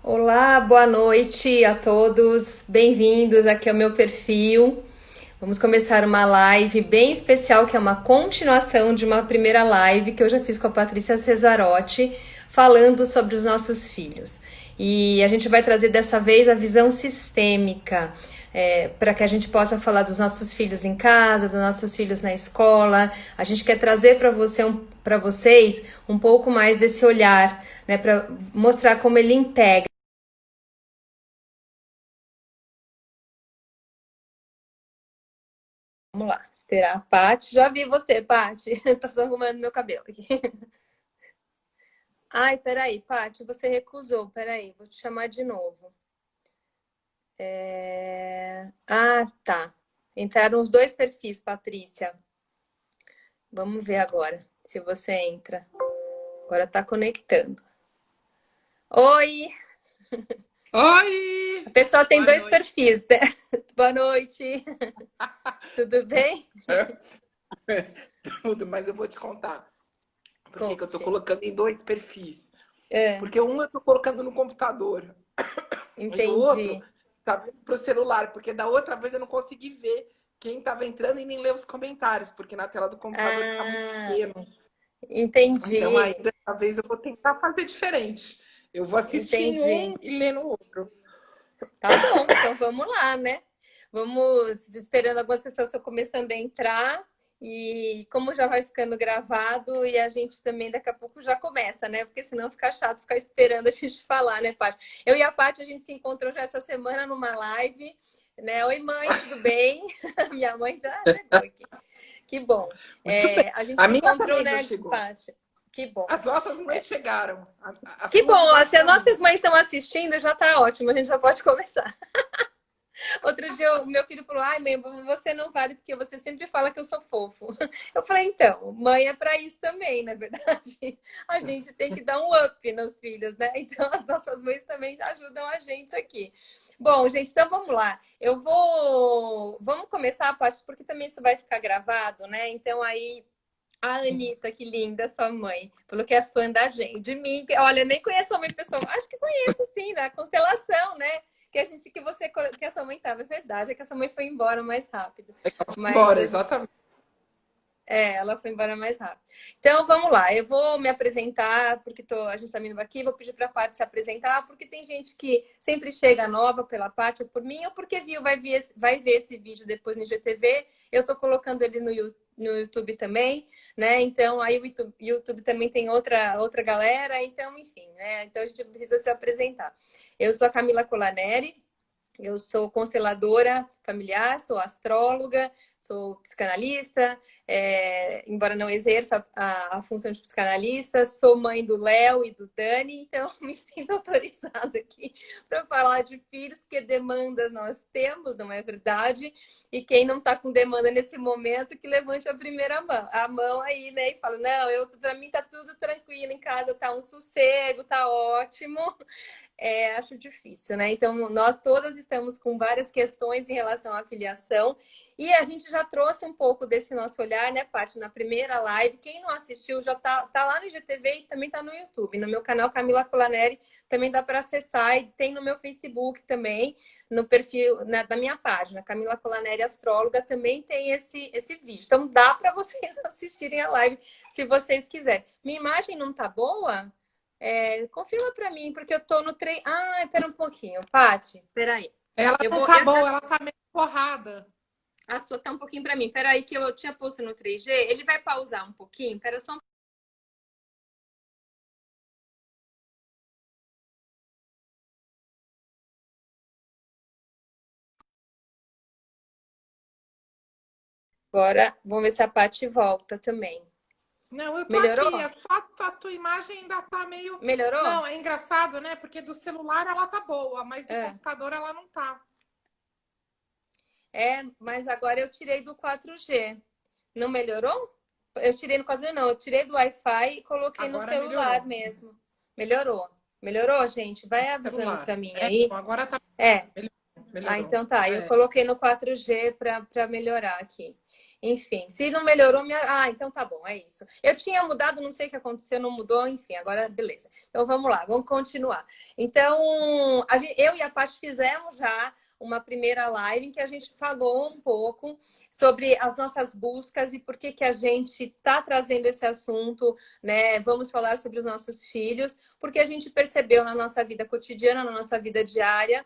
Olá, boa noite a todos. Bem-vindos aqui ao meu perfil. Vamos começar uma live bem especial, que é uma continuação de uma primeira live que eu já fiz com a Patrícia Cesarotti, falando sobre os nossos filhos. E a gente vai trazer dessa vez a visão sistêmica, para que a gente possa falar dos nossos filhos em casa, dos nossos filhos na escola. A gente quer trazer para vocês um pouco mais desse olhar, né, para mostrar como ele integra. Vamos lá, esperar a Paty. Já vi você, Paty. Tô só arrumando meu cabelo aqui. Ai, peraí, Paty, você recusou. Peraí, vou te chamar de novo. Ah, tá. Entraram os dois perfis, Patrícia. Vamos ver agora se você entra. Agora tá conectando. Oi! Oi! A pessoa tem Boa dois noite. perfis, né? Boa noite. Tudo bem? Tudo, mas eu vou te contar por que eu tô Conte. colocando em dois perfis. É, Porque um eu tô colocando no computador e o outro entendi. tá vindo pro celular, porque da outra vez eu não consegui ver quem tava entrando e nem ler os comentários, porque na tela do computador fica muito Ah, pequeno. Então aí entendi. dessa vez eu vou tentar fazer diferente. Eu vou assistir em Entendi. um e ler no outro. Tá bom, então vamos lá, né? Vamos esperando, algumas pessoas estão começando a entrar e como já vai ficando gravado e a gente também daqui a pouco já começa, né? Porque senão fica chato ficar esperando a gente falar, né, Paty? Eu e a Paty a gente se encontrou já essa semana numa live, né? Oi, mãe, tudo bem? Minha mãe já chegou aqui. Que bom. Muito bem. A gente A se minha encontrou, também já né, chegou. Paty? Que bom. As nossas mães chegaram. As Que suas e bom, das se as suas nossas mães. mães estão assistindo, já tá ótimo, a gente já pode começar. Outro dia, o meu filho falou: Ai, mãe, você não vale porque você sempre fala que eu sou fofo. Eu falei: Então, mãe é para isso também, na verdade. A gente tem que dar um up nos filhos, né? Então, as nossas mães também ajudam a gente aqui. Bom, gente, então vamos lá. Eu vou. Vamos começar a parte, porque também isso vai ficar gravado, né? Então, aí. A Anitta, que linda, sua mãe, falou que é fã da gente, de mim. Olha, nem conheço a mãe pessoal. Acho que conheço sim, da constelação, né? Que a sua mãe tava, é verdade, é que a sua mãe foi embora mais rápido. Mas Embora, a gente, exatamente. ela foi embora mais rápido. Então vamos lá, eu vou me apresentar, porque a gente está vindo aqui, vou pedir para a Paty se apresentar, porque tem gente que sempre chega nova pela Paty ou por mim, ou porque viu, vai ver esse vídeo depois no IGTV. Eu estou colocando ele no YouTube também, né? Então aí o YouTube também tem outra galera, então, enfim, né? Então a gente precisa se apresentar. Eu sou a Camila Colaneri. Eu sou consteladora familiar, sou astróloga, sou psicanalista, embora não exerça a função de psicanalista, sou mãe do Léo e do Dani, então me sinto autorizada aqui para falar de filhos, porque demandas nós temos, não é verdade? E quem não está com demanda nesse momento, que levante a mão aí, né? E fala, não, para mim tá tudo tranquilo em casa, tá um sossego, tá ótimo. Acho difícil, né? Então, nós todas estamos com várias questões em relação à filiação e a gente já trouxe um pouco desse nosso olhar, né, Paty, na primeira live. Quem não assistiu já tá lá no IGTV e também tá no YouTube. No meu canal Camila Colaneri também dá para acessar e tem no meu Facebook também, no perfil da minha página, Camila Colaneri Astróloga, também tem esse vídeo. Então, dá para vocês assistirem a live se vocês quiserem. Minha imagem não tá boa? Confirma para mim, porque eu tô no trem. Ah, espera um pouquinho, Paty, peraí. Ela Eu não vou. tá boa, ela tá meio porrada. A sua tá um pouquinho para mim. Peraí, que eu tinha posto no 3G. Ele vai pausar um pouquinho. Pera só. Agora, vamos ver se a Paty volta também. Não, eu tô aqui. Melhorou? É só a tua imagem ainda tá meio. Melhorou? Não, é engraçado, né? Porque do celular ela tá boa, mas do É. computador ela não tá. Mas agora eu tirei do 4G. Não melhorou? Eu tirei no 4G, não. Eu tirei do Wi-Fi e coloquei no Agora celular melhorou. mesmo. Melhorou? Melhorou, gente? Vai avisando Celular. para mim É, aí. agora tá É, melhor. Ah, Melhorou. então tá. Eu É. coloquei no 4G para melhorar aqui. Enfim, se não melhorou, minha. Ah, então tá bom, é isso. Eu tinha mudado, não sei o que aconteceu, não mudou, enfim, agora beleza. Então vamos lá, vamos continuar. Então, eu e a Paty fizemos já uma primeira live em que a gente falou um pouco sobre as nossas buscas e por que que a gente está trazendo esse assunto, né? Vamos falar sobre os nossos filhos, porque a gente percebeu na nossa vida cotidiana, na nossa vida diária,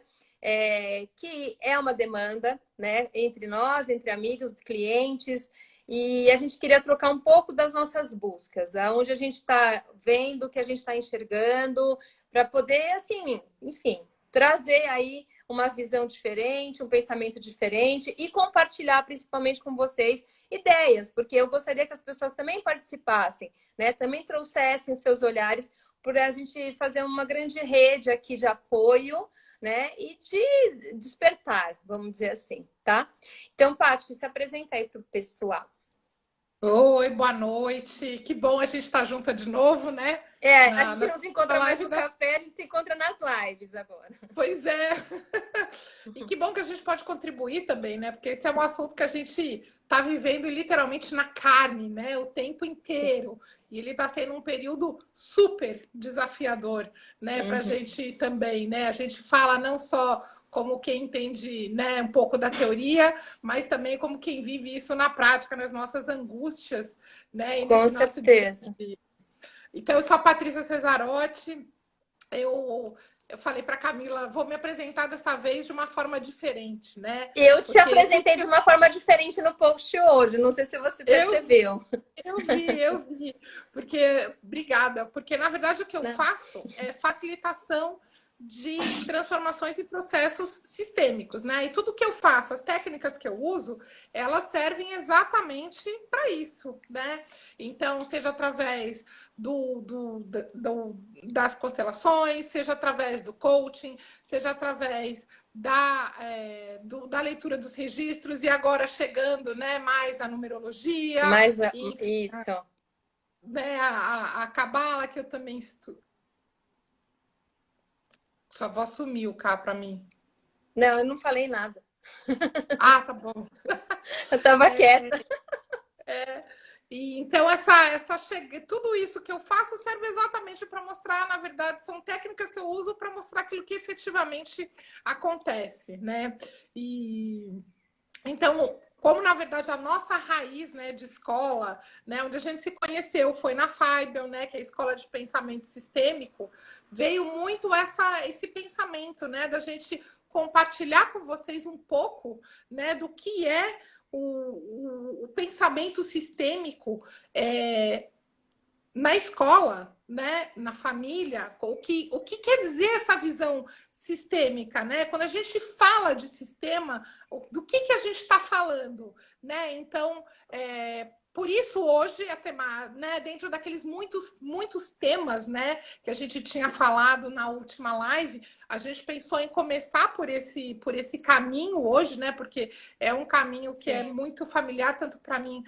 que é uma demanda, né, entre nós, entre amigos, clientes, e a gente queria trocar um pouco das nossas buscas, aonde a gente está vendo, o que a gente está enxergando, para poder, assim, enfim, trazer aí uma visão diferente, um pensamento diferente e compartilhar principalmente com vocês ideias, porque eu gostaria que as pessoas também participassem, né? Também trouxessem os seus olhares para a gente fazer uma grande rede aqui de apoio, né? E de despertar, vamos dizer assim, tá? Então, Paty, se apresenta aí para o pessoal. Oi, boa noite. Que bom a gente estar junta de novo, né? A Na, gente na não se segunda encontra mais live no da. café, a gente se encontra nas lives agora. Pois é. E que bom que a gente pode contribuir também, né? Porque esse é um assunto que a gente está vivendo literalmente na carne, né? O tempo Sim. inteiro. E ele está sendo um período super desafiador, né? Para a Uhum. gente também, né? A gente fala não só como quem entende, né, um pouco da teoria, mas também como quem vive isso na prática, nas nossas angústias, né? E Com nesse nosso dia a certeza. dia. Então, eu sou a Patrícia Cesarotti. Eu falei para Camila, vou me apresentar dessa vez de uma forma diferente, né? Eu te Porque tudo apresentei que de uma forma diferente no post hoje, não sei se você eu percebeu. eu vi, porque obrigada, porque na verdade o que eu Não. faço é facilitação de transformações e processos sistêmicos, né? E tudo que eu faço, as técnicas que eu uso, elas servem exatamente para isso, né? Então, seja através das constelações, seja através do coaching, seja através da leitura dos registros e agora chegando, né, mais a numerologia Mas e isso. né, a cabala que eu também estudo. Sua voz sumiu cá para mim. Não, eu não falei nada. Ah, tá bom. Eu estava quieta. E então tudo isso que eu faço serve exatamente para mostrar, na verdade, são técnicas que eu uso para mostrar aquilo que efetivamente acontece, né? E então, como na verdade a nossa raiz, né, de escola, né, onde a gente se conheceu foi na Feibel, né, que é a escola de pensamento sistêmico, veio muito esse pensamento, né, da gente compartilhar com vocês um pouco, né, do que é o pensamento sistêmico na escola, né, na família, o que quer dizer essa visão sistêmica, né? Quando a gente fala de sistema, do que a gente está falando, né? Então, por isso hoje a tema, né, dentro daqueles muitos temas, né, que a gente tinha falado na última live, a gente pensou em começar por esse caminho hoje, né? Porque é um caminho que é Sim. muito familiar tanto para mim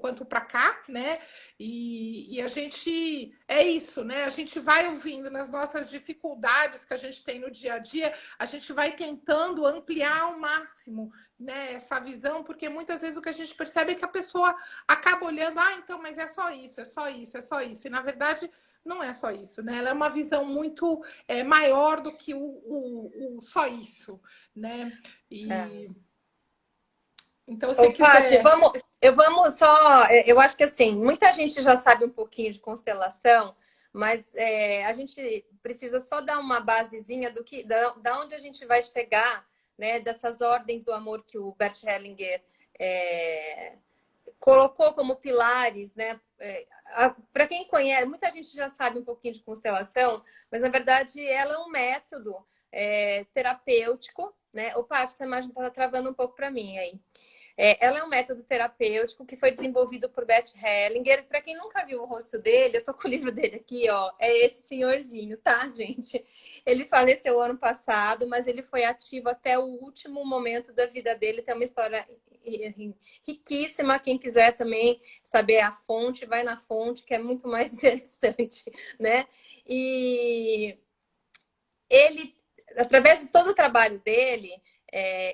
quanto para cá, né? E a gente é isso, né? A gente vai ouvindo nas nossas dificuldades que a gente tem no dia a dia, a gente vai tentando ampliar ao máximo, né, essa visão, porque muitas vezes o que a gente percebe é que a pessoa acaba olhando, então, mas é só isso, é só isso, é só isso. E na verdade não é só isso, né? Ela é uma visão muito maior do que o só isso, né? É. E então, se você Ô, Paty, quiser. vamos só. Eu acho que assim, muita gente já sabe um pouquinho de constelação, mas a gente precisa só dar uma basezinha da onde a gente vai chegar, né? Dessas ordens do amor que o Bert Hellinger colocou como pilares, né? Para quem conhece, muita gente já sabe um pouquinho de constelação, mas na verdade ela é um método terapêutico, né? O Paty, essa imagem está travando um pouco para mim aí. Ela é um método terapêutico que foi desenvolvido por Bert Hellinger. Para quem nunca viu o rosto dele, eu tô com o livro dele aqui, ó. É esse senhorzinho, tá, gente? Ele faleceu ano passado, mas ele foi ativo até o último momento da vida dele. Tem uma história riquíssima. Quem quiser também saber a fonte, vai na fonte, que é muito mais interessante, né? E ele, através de todo o trabalho dele,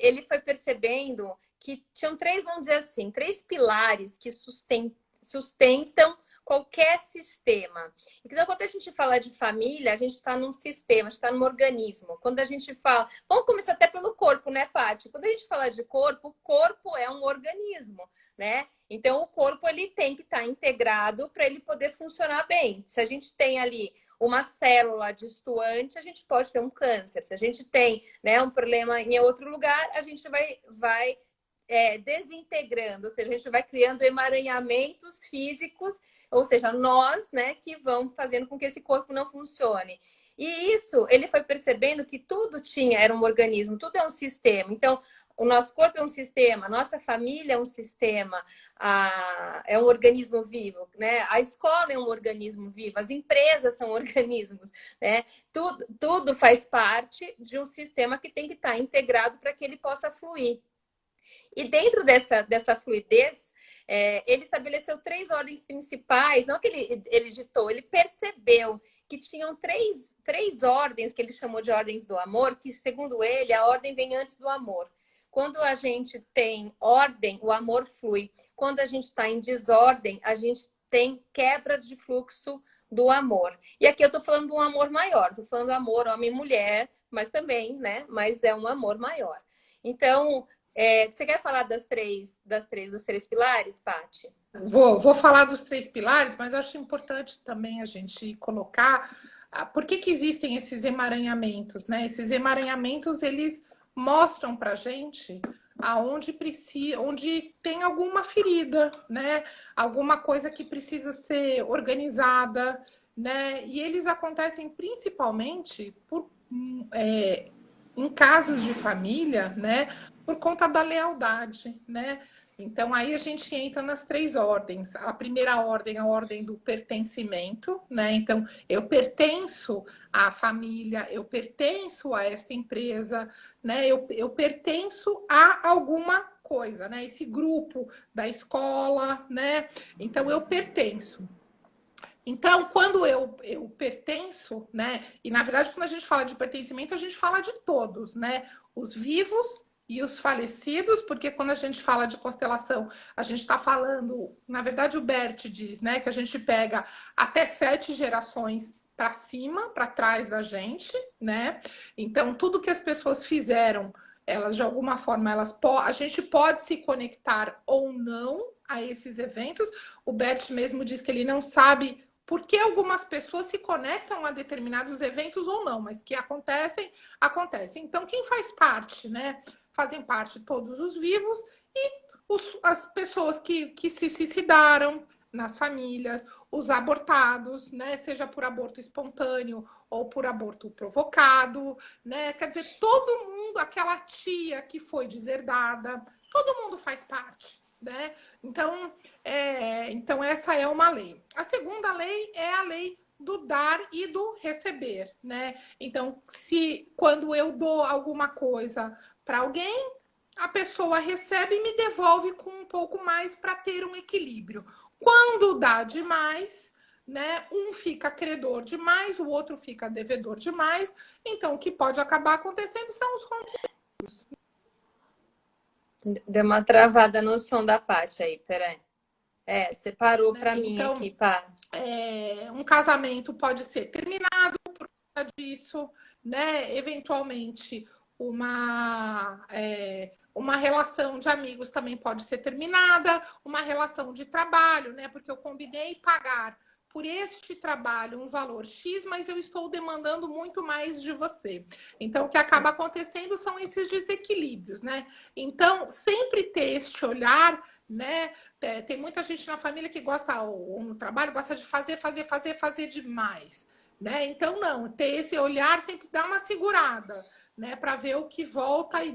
ele foi percebendo que tinham três, vamos dizer assim, três pilares que sustentam qualquer sistema. Então, quando a gente fala de família, a gente está num sistema, a gente está num organismo. Quando a gente fala... Vamos começar até pelo corpo, né, Paty? Quando a gente fala de corpo, o corpo é um organismo, né? Então, o corpo ele tem que estar integrado para ele poder funcionar bem. Se a gente tem ali uma célula destoante, a gente pode ter um câncer. Se a gente tem, né, um problema em outro lugar, a gente vai desintegrando, ou seja, a gente vai criando emaranhamentos físicos, ou seja, nós, né, que vamos fazendo com que esse corpo não funcione. E isso, ele foi percebendo que tudo era um organismo, tudo é um sistema. Então, o nosso corpo é um sistema, a nossa família é um sistema, é um organismo vivo, né? A escola é um organismo vivo, as empresas são organismos, né? Tudo faz parte de um sistema que tem que estar integrado para que ele possa fluir. E dentro dessa fluidez, ele estabeleceu três ordens principais, não que ele ditou, ele percebeu que tinham três ordens, que ele chamou de ordens do amor, que segundo ele, a ordem vem antes do amor. Quando a gente tem ordem, o amor flui. Quando a gente está em desordem, a gente tem quebra de fluxo do amor. E aqui eu estou falando de um amor maior, estou falando do amor homem-mulher, mas também, né? Mas é um amor maior. Então, você quer falar dos três pilares, Paty? Vou falar dos três pilares, mas acho importante também a gente colocar por que existem esses emaranhamentos, né? Esses emaranhamentos, eles mostram para a gente onde tem alguma ferida, né? Alguma coisa que precisa ser organizada, né? E eles acontecem principalmente em casos de família, né? Por conta da lealdade, né? Então, aí a gente entra nas três ordens. A primeira ordem é a ordem do pertencimento, né? Então, eu pertenço à família, eu pertenço a esta empresa, né? Eu pertenço a alguma coisa, né? Esse grupo da escola, né? Então, eu pertenço. Então, quando eu pertenço, né? E na verdade, quando a gente fala de pertencimento, a gente fala de todos, né? Os vivos e os falecidos, porque quando a gente fala de constelação, a gente está falando, na verdade, o Bert diz, né? Que a gente pega até 7 gerações para cima, para trás da gente, né? Então, tudo que as pessoas fizeram, elas de alguma forma, a gente pode se conectar ou não a esses eventos. O Bert mesmo diz que ele não sabe por que algumas pessoas se conectam a determinados eventos ou não, mas que acontecem. Então, quem faz parte, né? Fazem parte todos os vivos e as pessoas que se suicidaram nas famílias, os abortados, né? Seja por aborto espontâneo ou por aborto provocado, né? Quer dizer, todo mundo, aquela tia que foi deserdada, todo mundo faz parte. Né? Então, essa é uma lei. A segunda lei é a lei do dar e do receber, né? Então, quando eu dou alguma coisa para alguém, a pessoa recebe e me devolve com um pouco mais para ter um equilíbrio. Quando dá demais, né? Um fica credor demais, o outro fica devedor demais. Então, o que pode acabar acontecendo são os conflitos. Deu uma travada no som da Paty aí, peraí. Você parou para mim Então, aqui, Paty. Um casamento pode ser terminado por conta disso, né? Eventualmente, uma relação de amigos também pode ser terminada, uma relação de trabalho, né? Porque eu combinei pagar por este trabalho um valor X, mas eu estou demandando muito mais de você. Então, o que acaba acontecendo são esses desequilíbrios, né? Então, sempre ter este olhar, né? Tem muita gente na família que gosta, ou no trabalho, gosta de fazer demais, né? Então, não, ter esse olhar sempre dá uma segurada, né, para ver o que volta e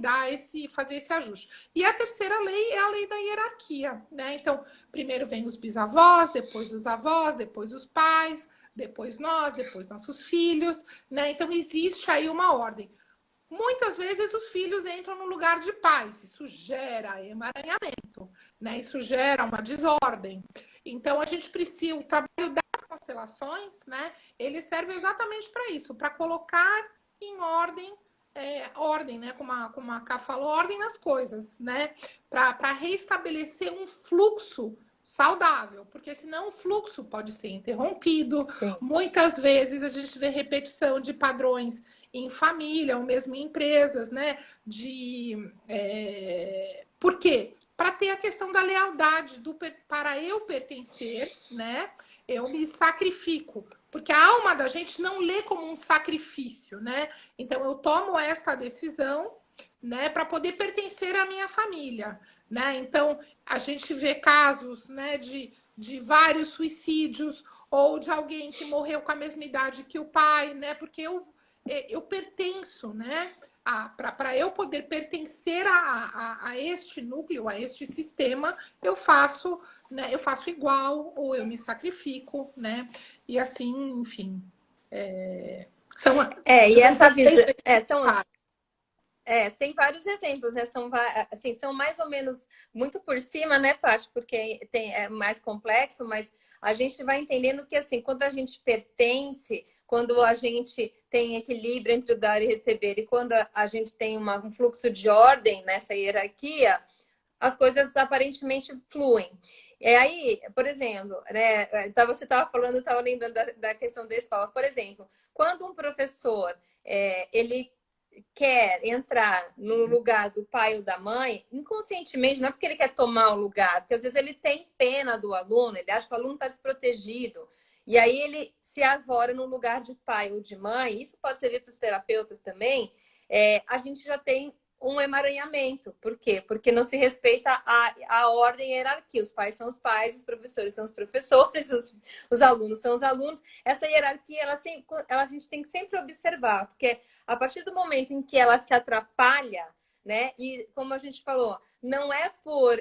fazer esse ajuste. E a terceira lei é a lei da hierarquia, né? Então, primeiro vem os bisavós, depois os avós, depois os pais, depois nós, depois nossos filhos, né? Então, existe aí uma ordem. Muitas vezes os filhos entram no lugar de pais, isso gera emaranhamento, né? Isso gera uma desordem. Então, a gente precisa, o trabalho das constelações, né? Ele serve exatamente para isso, para colocar em ordem ordem, né? Como a Ká falou, ordem nas coisas, né? Para reestabelecer um fluxo saudável, porque senão o fluxo pode ser interrompido. Sim. Muitas vezes a gente vê repetição de padrões em família ou mesmo em empresas, né? Por quê? Para ter a questão da lealdade, para eu pertencer, né? Eu me sacrifico. Porque a alma da gente não lê como um sacrifício, né? Então eu tomo esta decisão, né, para poder pertencer à minha família, né? Então a gente vê casos, né, de vários suicídios ou de alguém que morreu com a mesma idade que o pai, né? Porque eu pertenço, né? Para eu poder pertencer a este núcleo, a este sistema, eu faço, né? Eu faço igual ou eu me sacrifico, né? E assim, enfim, são, E são essa também visão. Tem vários exemplos, né? Assim, são mais ou menos muito por cima, né, Paty? Porque é mais complexo, mas a gente vai entendendo que, assim, quando a gente pertence, quando a gente tem equilíbrio entre o dar e receber, e quando a gente tem um fluxo de ordem nessa hierarquia, as coisas aparentemente fluem. E aí, por exemplo, né, você estava falando, estava lembrando da questão da escola. Por exemplo, quando um professor ele quer entrar no lugar do pai ou da mãe, inconscientemente, não é porque ele quer tomar o lugar, porque às vezes ele tem pena do aluno, ele acha que o aluno está desprotegido. E aí ele se arvora no lugar de pai ou de mãe, isso pode servir para os terapeutas também, a gente já tem um emaranhamento. Por quê? Porque não se respeita a ordem e a hierarquia. Os pais são os pais, os professores são os professores, os alunos são os alunos. Essa hierarquia, a gente tem que sempre observar, porque a partir do momento em que ela se atrapalha, né? E como a gente falou, não é por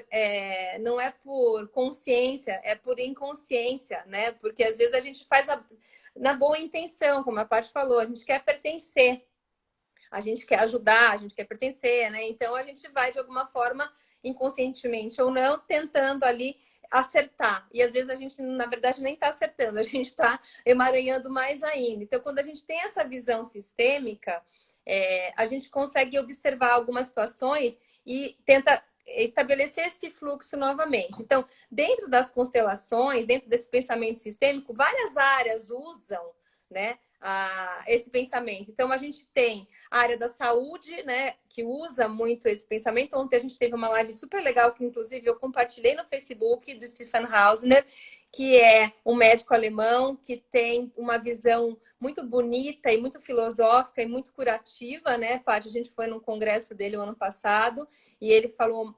consciência, é por inconsciência, né? Porque às vezes a gente faz na boa intenção, como a Paty falou, a gente quer pertencer. A gente quer ajudar, a gente quer pertencer, né? Então a gente vai, de alguma forma, inconscientemente ou não, tentando ali acertar. E às vezes a gente, na verdade, nem está acertando, a gente está emaranhando mais ainda. Então, quando a gente tem essa visão sistêmica, a gente consegue observar algumas situações e tenta estabelecer esse fluxo novamente. Então, dentro das constelações, dentro desse pensamento sistêmico, várias áreas usam, né, esse pensamento. Então, a gente tem a área da saúde, né, que usa muito esse pensamento. Ontem a gente teve uma live super legal, que inclusive eu compartilhei no Facebook, do Stefan Hausner, que é um médico alemão que tem uma visão muito bonita e muito filosófica e muito curativa, né, Paty? A gente foi num congresso dele o ano passado e ele falou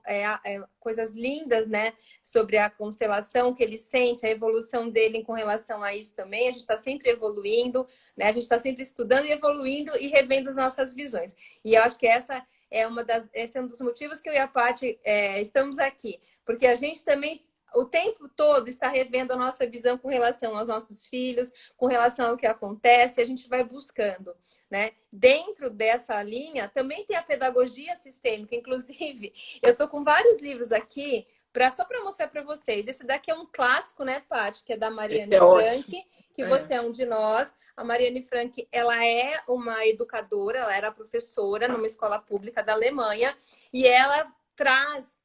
coisas lindas, né, sobre a constelação que ele sente, a evolução dele com relação a isso também. A gente está sempre evoluindo, né? A gente está sempre estudando e evoluindo e revendo as nossas visões. E eu acho que esse é um dos motivos que eu e a Paty estamos aqui, porque a gente também o tempo todo está revendo a nossa visão com relação aos nossos filhos, com relação ao que acontece, a gente vai buscando, né? Dentro dessa linha também tem a pedagogia sistêmica, inclusive eu estou com vários livros aqui só para mostrar para vocês. Esse daqui é um clássico, né, Paty? Que é da Mariane Frank, que você é um de nós. A Mariane Frank, ela é uma educadora, ela era professora numa escola pública da Alemanha e ela traz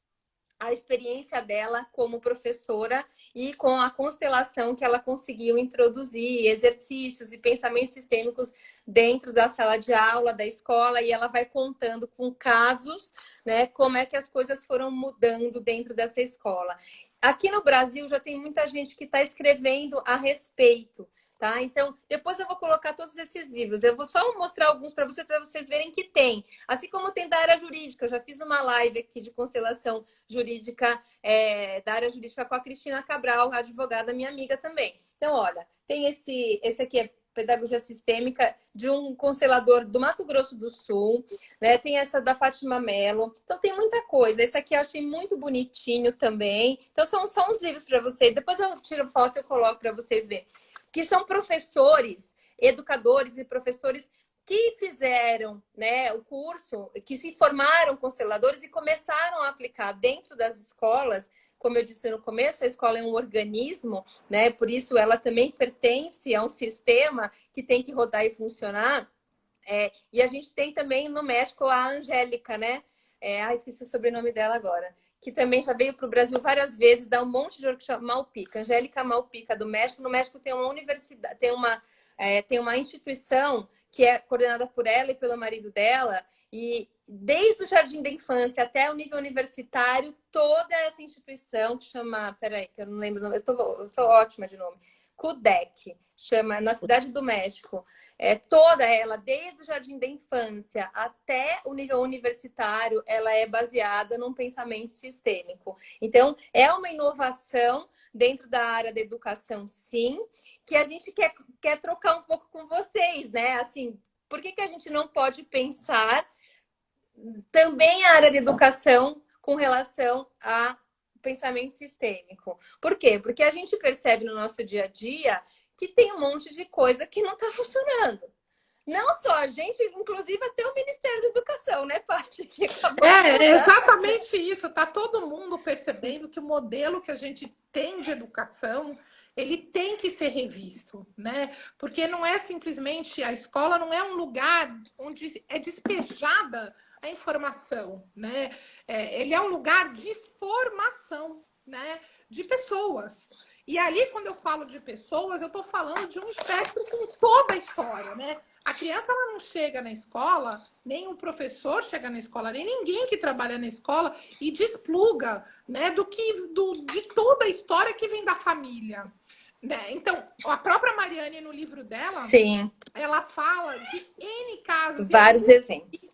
a experiência dela como professora e com a constelação que ela conseguiu introduzir, exercícios e pensamentos sistêmicos dentro da sala de aula, da escola, e ela vai contando com casos, né, como é que as coisas foram mudando dentro dessa escola. Aqui no Brasil já tem muita gente que está escrevendo a respeito. Tá? Então, depois eu vou colocar todos esses livros. Eu vou só mostrar alguns para vocês verem que tem. Assim como tem da área jurídica. Eu já fiz uma live aqui de constelação jurídica, da área jurídica com a Cristina Cabral, a advogada, minha amiga também. Então, olha, tem esse aqui é Pedagogia Sistêmica, de um constelador do Mato Grosso do Sul, né? Tem essa da Fátima Mello. Então, tem muita coisa. Esse aqui eu achei muito bonitinho também. Então, são só uns livros para vocês. Depois eu tiro foto e eu coloco para vocês verem. Que são professores, educadores e professores que fizeram, né, o curso, que se formaram consteladores e começaram a aplicar dentro das escolas. Como eu disse no começo, a escola é um organismo, né? Por isso ela também pertence a um sistema que tem que rodar e funcionar. E a gente tem também no México a Angélica, né? Esqueci o sobrenome dela agora. Que também já veio para o Brasil várias vezes, dá um monte de workshop. Malpica, Angélica Malpica, do México. No México tem uma universidade, tem uma instituição que é coordenada por ela e pelo marido dela, e desde o jardim da infância até o nível universitário, toda essa instituição que chama, peraí, que eu não lembro o nome, eu tô ótima de nome, CUDEC, chama, na Cidade do México. Toda ela, desde o jardim da infância até o nível universitário, ela é baseada num pensamento sistêmico. Então, é uma inovação dentro da área da educação, sim, que a gente quer trocar um pouco com vocês, né? Assim, por que a gente não pode pensar também a área da educação com relação a pensamento sistêmico? Por quê? Porque a gente percebe no nosso dia a dia que tem um monte de coisa que não está funcionando. Não só a gente, inclusive até o Ministério da Educação, né, Paty? Que acabou É exatamente isso. Está todo mundo percebendo que o modelo que a gente tem de educação, ele tem que ser revisto, né? Porque não é simplesmente, a escola não é um lugar onde é despejada a informação, né? Ele é um lugar de formação, né? De pessoas. E ali, quando eu falo de pessoas, eu estou falando de um espectro com toda a história, né? A criança ela não chega na escola, nem o professor chega na escola, nem ninguém que trabalha na escola e despluga, né, de toda a história que vem da família. Né? Então, a própria Mariane, no livro dela, sim, ela fala de N casos. vários exemplos.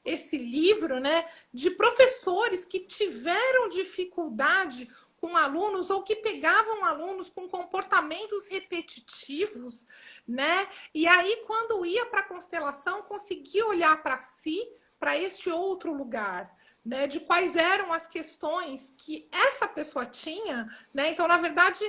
Esse livro, né, de professores que tiveram dificuldade com alunos ou que pegavam alunos com comportamentos repetitivos, né? E aí, quando ia para a constelação, conseguia olhar para si, para este outro lugar, né? De quais eram as questões que essa pessoa tinha, né? Então, na verdade,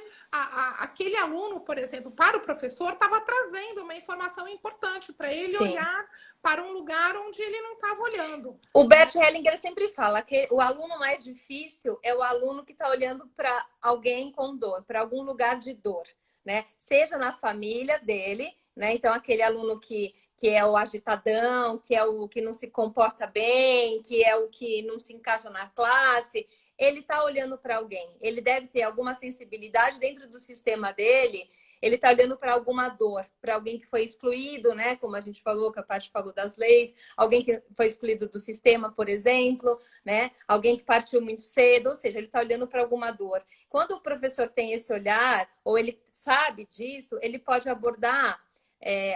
aquele aluno, por exemplo, para o professor, estava trazendo uma informação importante para ele Sim. olhar para um lugar onde ele não estava olhando. O Bert Hellinger sempre fala que o aluno mais difícil é o aluno que está olhando para alguém com dor, para algum lugar de dor, né? Seja na família dele, né? Então, aquele aluno que é o agitadão, que é o que não se comporta bem, que é o que não se encaixa na classe, ele está olhando para alguém. Ele deve ter alguma sensibilidade dentro do sistema dele. Ele está olhando para alguma dor, para alguém que foi excluído, né? Como a gente falou, que a parte falou das leis, alguém que foi excluído do sistema, por exemplo, né? Alguém que partiu muito cedo, ou seja, ele está olhando para alguma dor. Quando o professor tem esse olhar, ou ele sabe disso, ele pode abordar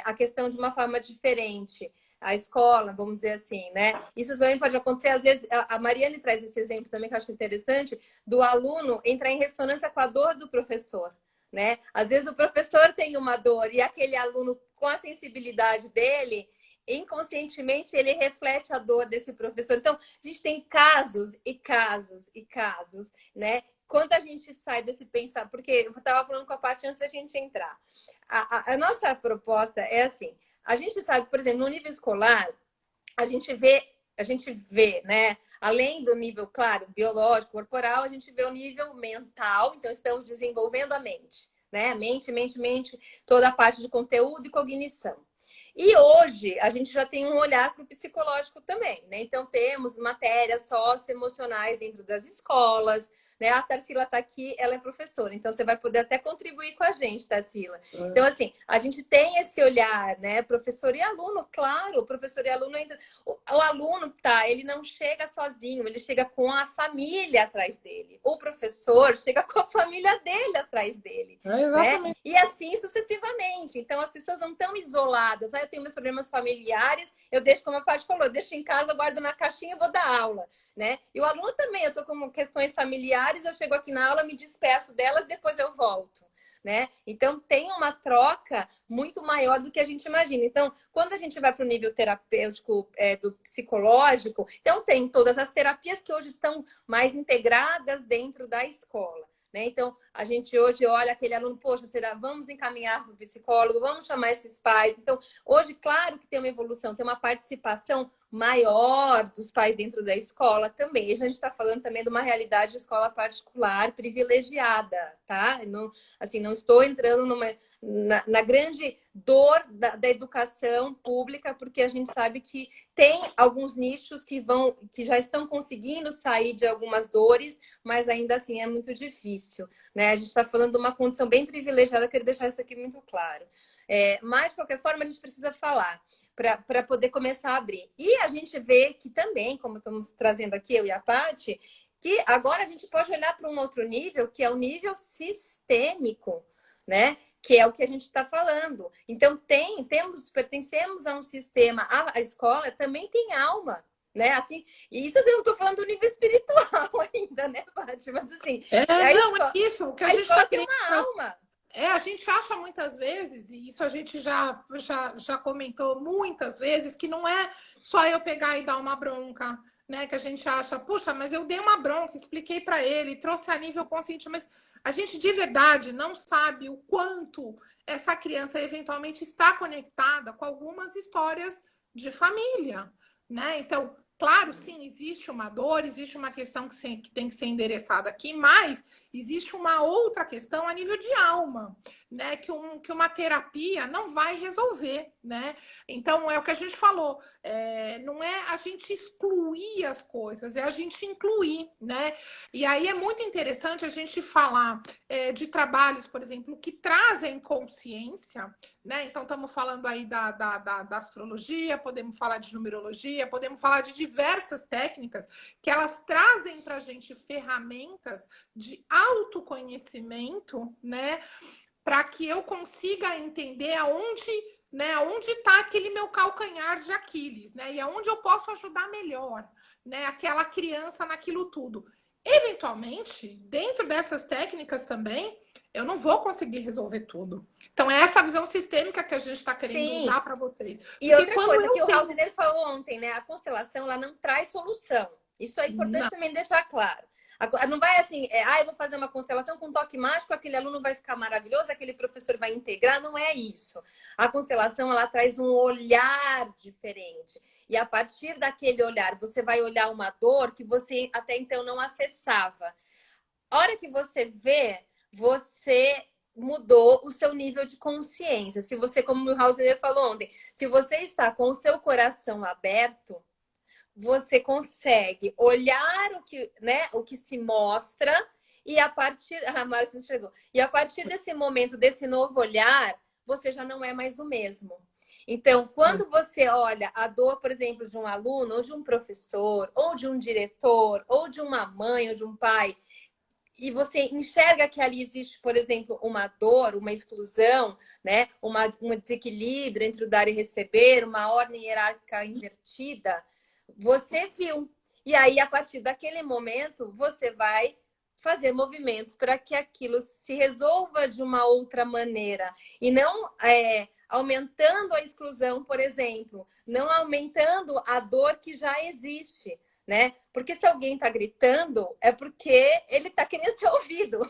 a questão de uma forma diferente. A escola, vamos dizer assim, né? Isso também pode acontecer, às vezes, a Mariane traz esse exemplo também que eu acho interessante, do aluno entrar em ressonância com a dor do professor. Né? Às vezes o professor tem uma dor e aquele aluno, com a sensibilidade dele, inconscientemente ele reflete a dor desse professor. Então, a gente tem casos e casos e casos, né? Quando a gente sai desse pensar, porque eu estava falando com a Paty antes da gente entrar. A nossa proposta é assim, a gente sabe, por exemplo, no nível escolar, a gente vê, né? Além do nível, claro, biológico, corporal, a gente vê o nível mental, então estamos desenvolvendo a mente, né? Mente, toda a parte de conteúdo e cognição. E hoje a gente já tem um olhar para o psicológico também, né? Então temos matérias socioemocionais dentro das escolas, né? A Tarsila está aqui, ela é professora, então você vai poder até contribuir com a gente, Tarsila. Então, assim, a gente tem esse olhar, né? Professor e aluno, claro, o professor e aluno ainda. O aluno, tá, ele não chega sozinho, ele chega com a família atrás dele. O professor chega com a família dele atrás dele. Exatamente. Né? E assim sucessivamente. Então, as pessoas não estão isoladas. Eu tenho meus problemas familiares, eu deixo, como a Paty falou, eu deixo em casa, eu guardo na caixinha e vou dar aula. Né? E o aluno também, eu estou com questões familiares, eu chego aqui na aula, me despeço delas, depois eu volto. Né? Então, tem uma troca muito maior do que a gente imagina. Então, quando a gente vai para o nível terapêutico do psicológico, então tem todas as terapias que hoje estão mais integradas dentro da escola. Né? Então, a gente hoje olha aquele aluno, poxa, vamos encaminhar para o psicólogo, vamos chamar esses pais. Então, hoje, claro que tem uma evolução, tem uma participação maior dos pais dentro da escola também. E a gente está falando também de uma realidade de escola particular privilegiada, tá? Não, assim, não estou entrando na grande dor da educação pública, porque a gente sabe que tem alguns nichos que já estão conseguindo sair de algumas dores, mas ainda assim é muito difícil, né? A gente está falando de uma condição bem privilegiada, quero deixar isso aqui muito claro. Mas, de qualquer forma, a gente precisa falar para poder começar a abrir. E a gente vê que também, como estamos trazendo aqui, eu e a Paty, que agora a gente pode olhar para um outro nível, que é o nível sistêmico, né? Que é o que a gente está falando. Então, pertencemos a um sistema, a escola também tem alma, né? Assim, e isso eu não estou falando do nível espiritual ainda, né, Paty? Mas assim, Não, é isso, o que a gente escola está tem querendo. uma alma. A gente acha muitas vezes, e isso a gente já comentou muitas vezes, que não é só eu pegar e dar uma bronca, né? Que a gente acha, puxa, mas eu dei uma bronca, expliquei para ele, trouxe a nível consciente, mas a gente de verdade não sabe o quanto essa criança eventualmente está conectada com algumas histórias de família, né? Então, claro, sim, existe uma dor, existe uma questão que tem que ser endereçada aqui, mas existe uma outra questão a nível de alma, né? Que uma terapia não vai resolver, né? Então, é o que a gente falou, não é a gente excluir as coisas, é a gente incluir, né? E aí é muito interessante a gente falar de trabalhos, por exemplo, que trazem consciência, né? Então, estamos falando aí da astrologia, podemos falar de numerologia, podemos falar de diversas técnicas que elas trazem para a gente ferramentas de autoconhecimento, né? Para que eu consiga entender aonde está aquele meu calcanhar de Aquiles, né? E aonde eu posso ajudar melhor, né? Aquela criança naquilo tudo. Eventualmente, dentro dessas técnicas também, eu não vou conseguir resolver tudo. Então, é essa visão sistêmica que a gente está querendo Sim. dar para vocês. E Porque outra quando coisa eu que o tenho... Raulziner falou ontem, né? A constelação ela não traz solução. Isso é importante Não, também deixar claro. Não vai assim, eu vou fazer uma constelação com toque mágico, aquele aluno vai ficar maravilhoso, aquele professor vai integrar. Não é isso. A constelação ela traz um olhar diferente. E a partir daquele olhar, você vai olhar uma dor que você até então não acessava. A hora que você vê, você mudou o seu nível de consciência. Se você, como o Raulziner falou ontem, se você está com o seu coração aberto, você consegue olhar o que se mostra e a partir... A Márcia chegou. E a partir desse momento, desse novo olhar, você já não é mais o mesmo. Então, quando você olha a dor, por exemplo, de um aluno, ou de um professor, ou de um diretor, ou de uma mãe, ou de um pai, e você enxerga que ali existe, por exemplo, uma dor, uma exclusão, né? Um desequilíbrio entre o dar e receber, uma ordem hierárquica invertida, você viu. E aí, a partir daquele momento, você vai fazer movimentos para que aquilo se resolva de uma outra maneira. E não aumentando a exclusão, por exemplo, não aumentando a dor que já existe. Né? Porque se alguém está gritando, é porque ele está querendo ser ouvido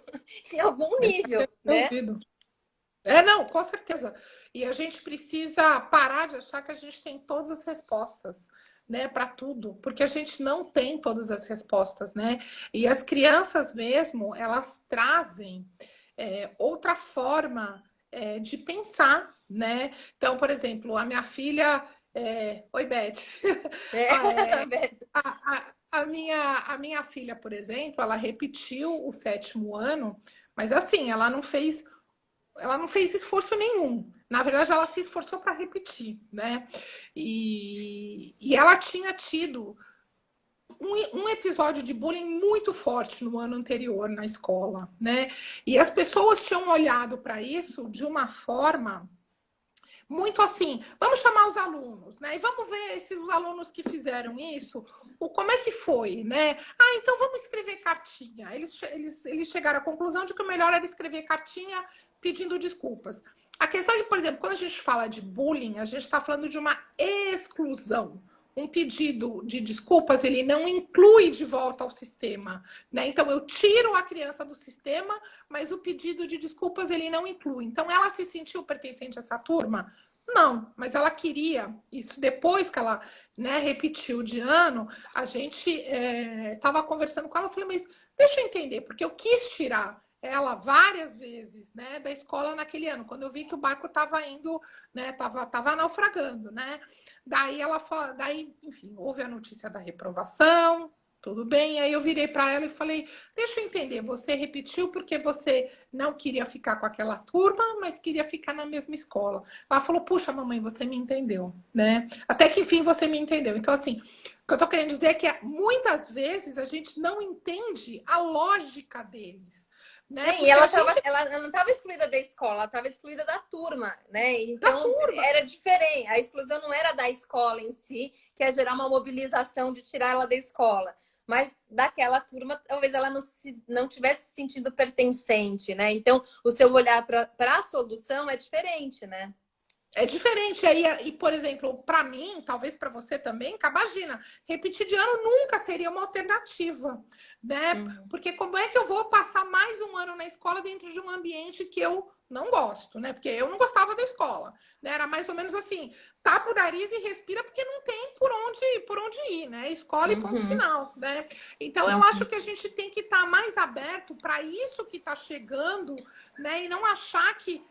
em algum nível, né? ouvido. Não, com certeza. E a gente precisa parar de achar que a gente tem todas as respostas, né, para tudo, porque a gente não tem todas as respostas, né? E as crianças mesmo, elas trazem outra forma de pensar, né? Então, por exemplo, a minha filha. Oi, Beth. A minha filha, por exemplo, ela repetiu o 7º ano, mas assim, ela não fez esforço nenhum. Na verdade, ela se esforçou para repetir, né? E ela tinha tido um episódio de bullying muito forte no ano anterior na escola, né? E as pessoas tinham olhado para isso de uma forma muito assim, vamos chamar os alunos, né? E vamos ver os alunos que fizeram isso, como é que foi, né? Então vamos escrever cartinha. Eles chegaram à conclusão de que o melhor era escrever cartinha pedindo desculpas. A questão é que, por exemplo, quando a gente fala de bullying, a gente está falando de uma exclusão. Um pedido de desculpas, ele não inclui de volta ao sistema, né? Então, eu tiro a criança do sistema, mas o pedido de desculpas, ele não inclui. Então, ela se sentiu pertencente a essa turma? Não, mas ela queria isso depois que ela, né, repetiu de ano. A gente estava conversando com ela, eu falei, mas deixa eu entender, porque eu quis tirar ela várias vezes, né, da escola naquele ano, quando eu vi que o barco estava indo, né, tava naufragando, né. Daí, enfim, houve a notícia da reprovação. Tudo bem, aí eu virei para ela e falei: deixa eu entender, você repetiu porque você não queria ficar com aquela turma, mas queria ficar na mesma escola. Ela falou: puxa, mamãe, você me entendeu, né? Até que enfim você me entendeu. Então, assim, o que eu tô querendo dizer é que muitas vezes a gente não entende a lógica deles, né? Sim, Porque a gente ela não estava excluída da escola, ela estava excluída da turma, né? da Então turma. era diferente. A exclusão não era da escola em si, que ia gerar uma mobilização de tirar ela da escola, mas daquela turma, talvez ela não tivesse se sentido pertencente, né? Então o seu olhar para a solução é diferente, né? É diferente aí, e por exemplo, para mim, talvez para você também, imagina, repetir de ano nunca seria uma alternativa, né? Uhum. Porque como é que eu vou passar mais um ano na escola dentro de um ambiente que eu não gosto, né? Porque eu não gostava da escola, né? Era mais ou menos assim, tapa o nariz e respira porque não tem por onde ir, né? Escola e ponto Uhum. final, né? Então eu acho Uhum. que a gente tem que estar mais aberto para isso que está chegando, né? E não achar que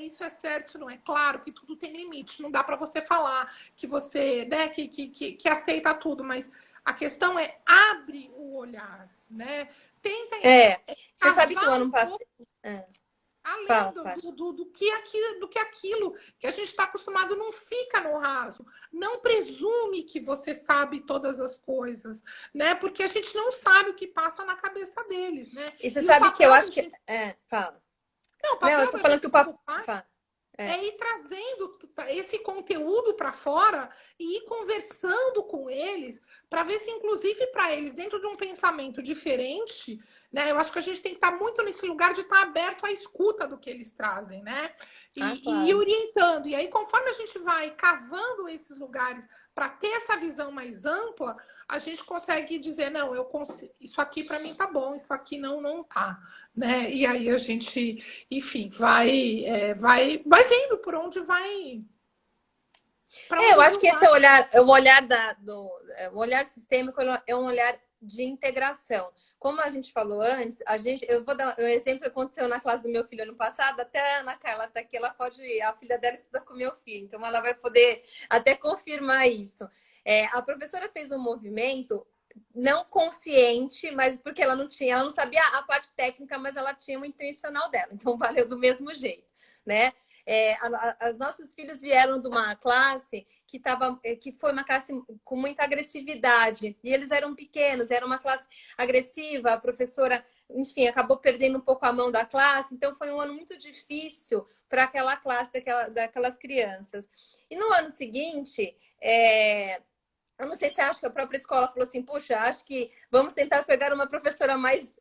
isso é certo, isso não é. Claro que tudo tem limite, não dá para você falar que você, né, que aceita tudo, mas a questão é abre o olhar, né? Tenta É, você sabe que o cavar ano um passado. pouco além Fala, Paty. do que aquilo que a gente está acostumado, não fica no raso. Não presume que você sabe todas as coisas, né? Porque a gente não sabe o que passa na cabeça deles, né? E você E o sabe que eu papel da acho que. gente, É, fala. não, o Não, eu papel tô da falando que gente o papo. como pai Fala. É. é ir trazendo esse conteúdo para fora e ir conversando com eles para ver se, inclusive, para eles, dentro de um pensamento diferente, né? Eu acho que a gente tem que estar muito nesse lugar de estar aberto à escuta do que eles trazem, né? Ah, E claro. orientando. E aí, conforme a gente vai cavando esses lugares para ter essa visão mais ampla, a gente consegue dizer, não, eu consigo, isso aqui para mim tá bom, isso aqui não tá, né? E aí a gente, enfim, vai vendo por onde vai, para É, onde eu o acho rio que esse vai. é o olhar, é o olhar o olhar sistêmico é um olhar de integração. Como a gente falou antes, eu vou dar um exemplo que aconteceu na classe do meu filho ano passado, até a Ana Carla está aqui, ela pode, a filha dela estuda com meu filho, então ela vai poder até confirmar isso. É, a professora fez um movimento não consciente, mas porque ela não sabia a parte técnica, mas ela tinha o intencional dela, então valeu do mesmo jeito, né? Os nossos filhos vieram de uma classe que foi uma classe com muita agressividade e eles eram pequenos, era uma classe agressiva, a professora, enfim, acabou perdendo um pouco a mão da classe, então foi um ano muito difícil para aquela classe daquelas crianças. E no ano seguinte, eu não sei se acho que a própria escola falou assim, puxa, acho que vamos tentar pegar uma professora mais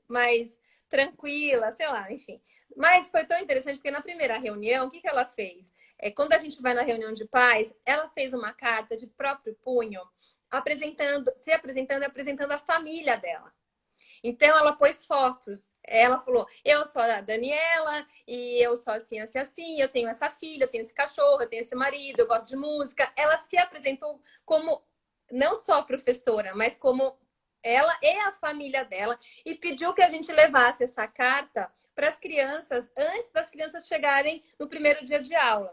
tranquila, sei lá, enfim. Mas foi tão interessante porque na primeira reunião, o que ela fez? Quando a gente vai na reunião de pais, ela fez uma carta de próprio punho, apresentando a família dela. Então ela pôs fotos. Ela falou: eu sou a Daniela e eu sou assim, assim, assim. Eu tenho essa filha, eu tenho esse cachorro, eu tenho esse marido, eu gosto de música. Ela se apresentou como não só professora, mas como ela e a família dela e pediu que a gente levasse essa carta para as crianças antes das crianças chegarem no primeiro dia de aula.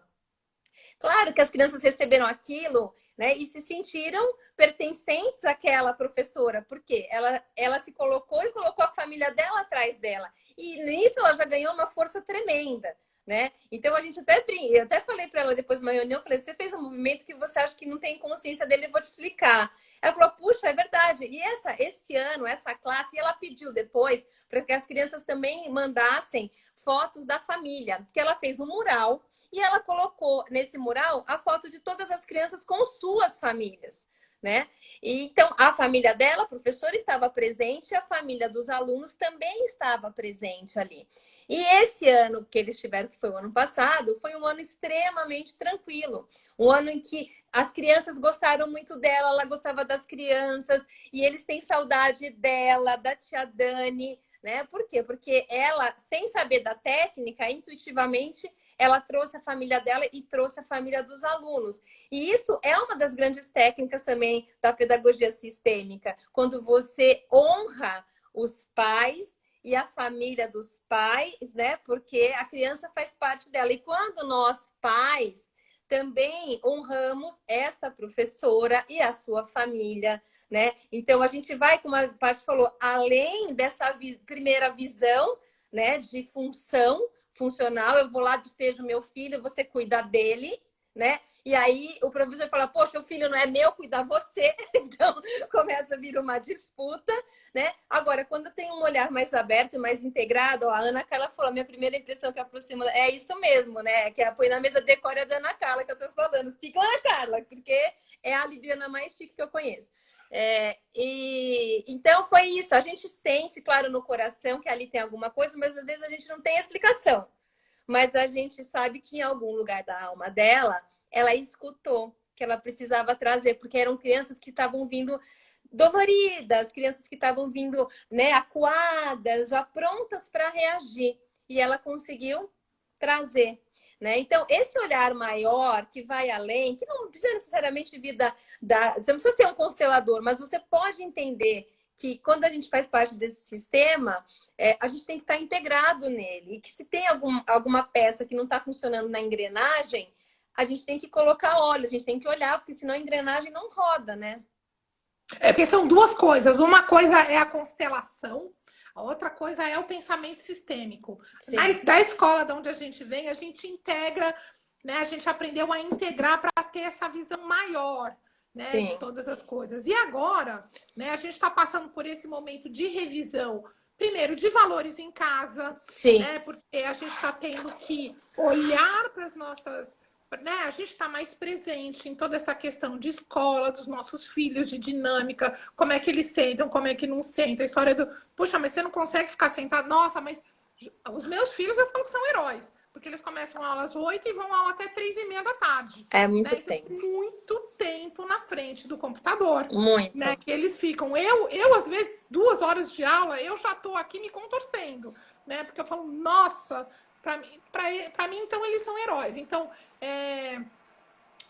Claro que as crianças receberam aquilo, né, e se sentiram pertencentes àquela professora, porque ela se colocou e colocou a família dela atrás dela. E nisso ela já ganhou uma força tremenda, né? Então a gente eu até falei para ela depois de uma reunião, eu falei: você fez um movimento que você acha que não tem consciência dele, eu vou te explicar. Ela falou: puxa, é verdade. E esse ano, essa classe, e ela pediu depois para que as crianças também mandassem fotos da família, porque ela fez um mural e ela colocou nesse mural a foto de todas as crianças com suas famílias, né? E, então, a família dela, a professora, estava presente, e a família dos alunos também estava presente ali. E esse ano que eles tiveram, que foi o ano passado, foi um ano extremamente tranquilo. Um ano em que as crianças gostaram muito dela, ela gostava das crianças, e eles têm saudade dela, da tia Dani, né? Por quê? Porque ela, sem saber da técnica, intuitivamente, ela trouxe a família dela e trouxe a família dos alunos. E isso é uma das grandes técnicas também da pedagogia sistêmica, quando você honra os pais e a família dos pais, né? Porque a criança faz parte dela. E quando nós, pais, também honramos esta professora e a sua família, né? Então, a gente vai, como a Paty falou, além dessa primeira visão, né, de funcional, eu vou lá, despejo meu filho, você cuida dele, né? E aí o professor fala, poxa, o filho não é meu, cuida você. Então, começa a vir uma disputa, né? Agora, quando tem um olhar mais aberto e mais integrado, a Ana Carla falou, a minha primeira impressão que aproxima é isso mesmo, né? Que põe na mesa decora da Ana Carla, que eu tô falando. Fica Ana Carla, porque é a libriana mais chique que eu conheço. Então foi isso, a gente sente, claro, no coração que ali tem alguma coisa, mas às vezes a gente não tem explicação. Mas a gente sabe que em algum lugar da alma dela, ela escutou que ela precisava trazer, porque eram crianças que estavam vindo doloridas, crianças que estavam vindo, né, acuadas, já prontas para reagir. E ela conseguiu trazer, né? Então, esse olhar maior que vai além, que não precisa necessariamente vir você não precisa ser um constelador, mas você pode entender que quando a gente faz parte desse sistema, a gente tem que estar integrado nele. E que se tem alguma peça que não está funcionando na engrenagem, a gente tem que colocar óleo, a gente tem que olhar, porque senão a engrenagem não roda, né? Porque são duas coisas. Uma coisa é a constelação, a outra coisa é o pensamento sistêmico. Da escola de onde a gente vem, a gente integra, né? A gente aprendeu a integrar para ter essa visão maior, né, de todas as coisas. E agora, né, a gente está passando por esse momento de revisão, primeiro, de valores em casa, né, porque a gente está tendo que olhar para as nossas... Né? A gente está mais presente em toda essa questão de escola, dos nossos filhos, de dinâmica, como é que eles sentam, como é que não sentam, a história do, puxa, mas você não consegue ficar sentado? Nossa, mas os meus filhos eu falo que são heróis, porque eles começam a aula às 8 e vão a aula até 3h30 da tarde. É muito né? tempo. Muito tempo na frente do computador. Muito. Né? Que eles ficam, eu às vezes, 2 horas de aula, eu já estou aqui me contorcendo, né? Porque eu falo, nossa... Para mim, então, eles são heróis. Então,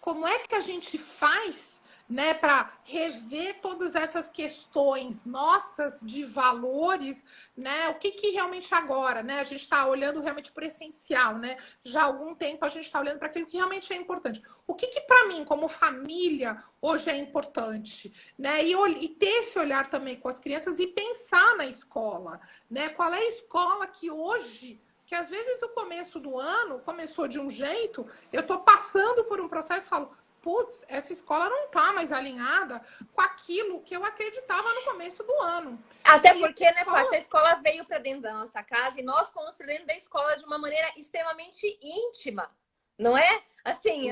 como é que a gente faz, né, para rever todas essas questões nossas de valores, né? O que realmente agora, né? A gente está olhando realmente para o essencial, né? Já há algum tempo a gente está olhando para aquilo que realmente é importante. O que para mim, como família, hoje é importante, né? E ter esse olhar também com as crianças e pensar na escola, né? Qual é a escola que hoje... que às vezes o começo do ano começou de um jeito, eu estou passando por um processo e falo, putz, essa escola não está mais alinhada com aquilo que eu acreditava no começo do ano. Até porque, né, Paty, a escola veio para dentro da nossa casa e nós fomos para dentro da escola de uma maneira extremamente íntima. Não é? Assim,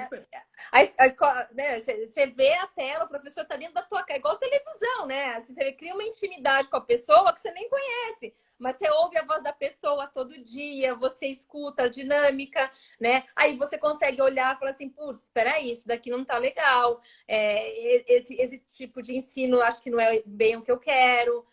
a escola, né? Você vê a tela, o professor está dentro da tua casa, igual televisão, né? Assim, você cria uma intimidade com a pessoa que você nem conhece, mas você ouve a voz da pessoa todo dia, você escuta a dinâmica, né? Aí você consegue olhar e falar assim, putz, espera aí, isso daqui não tá legal. Esse tipo de ensino acho que não é bem o que eu quero.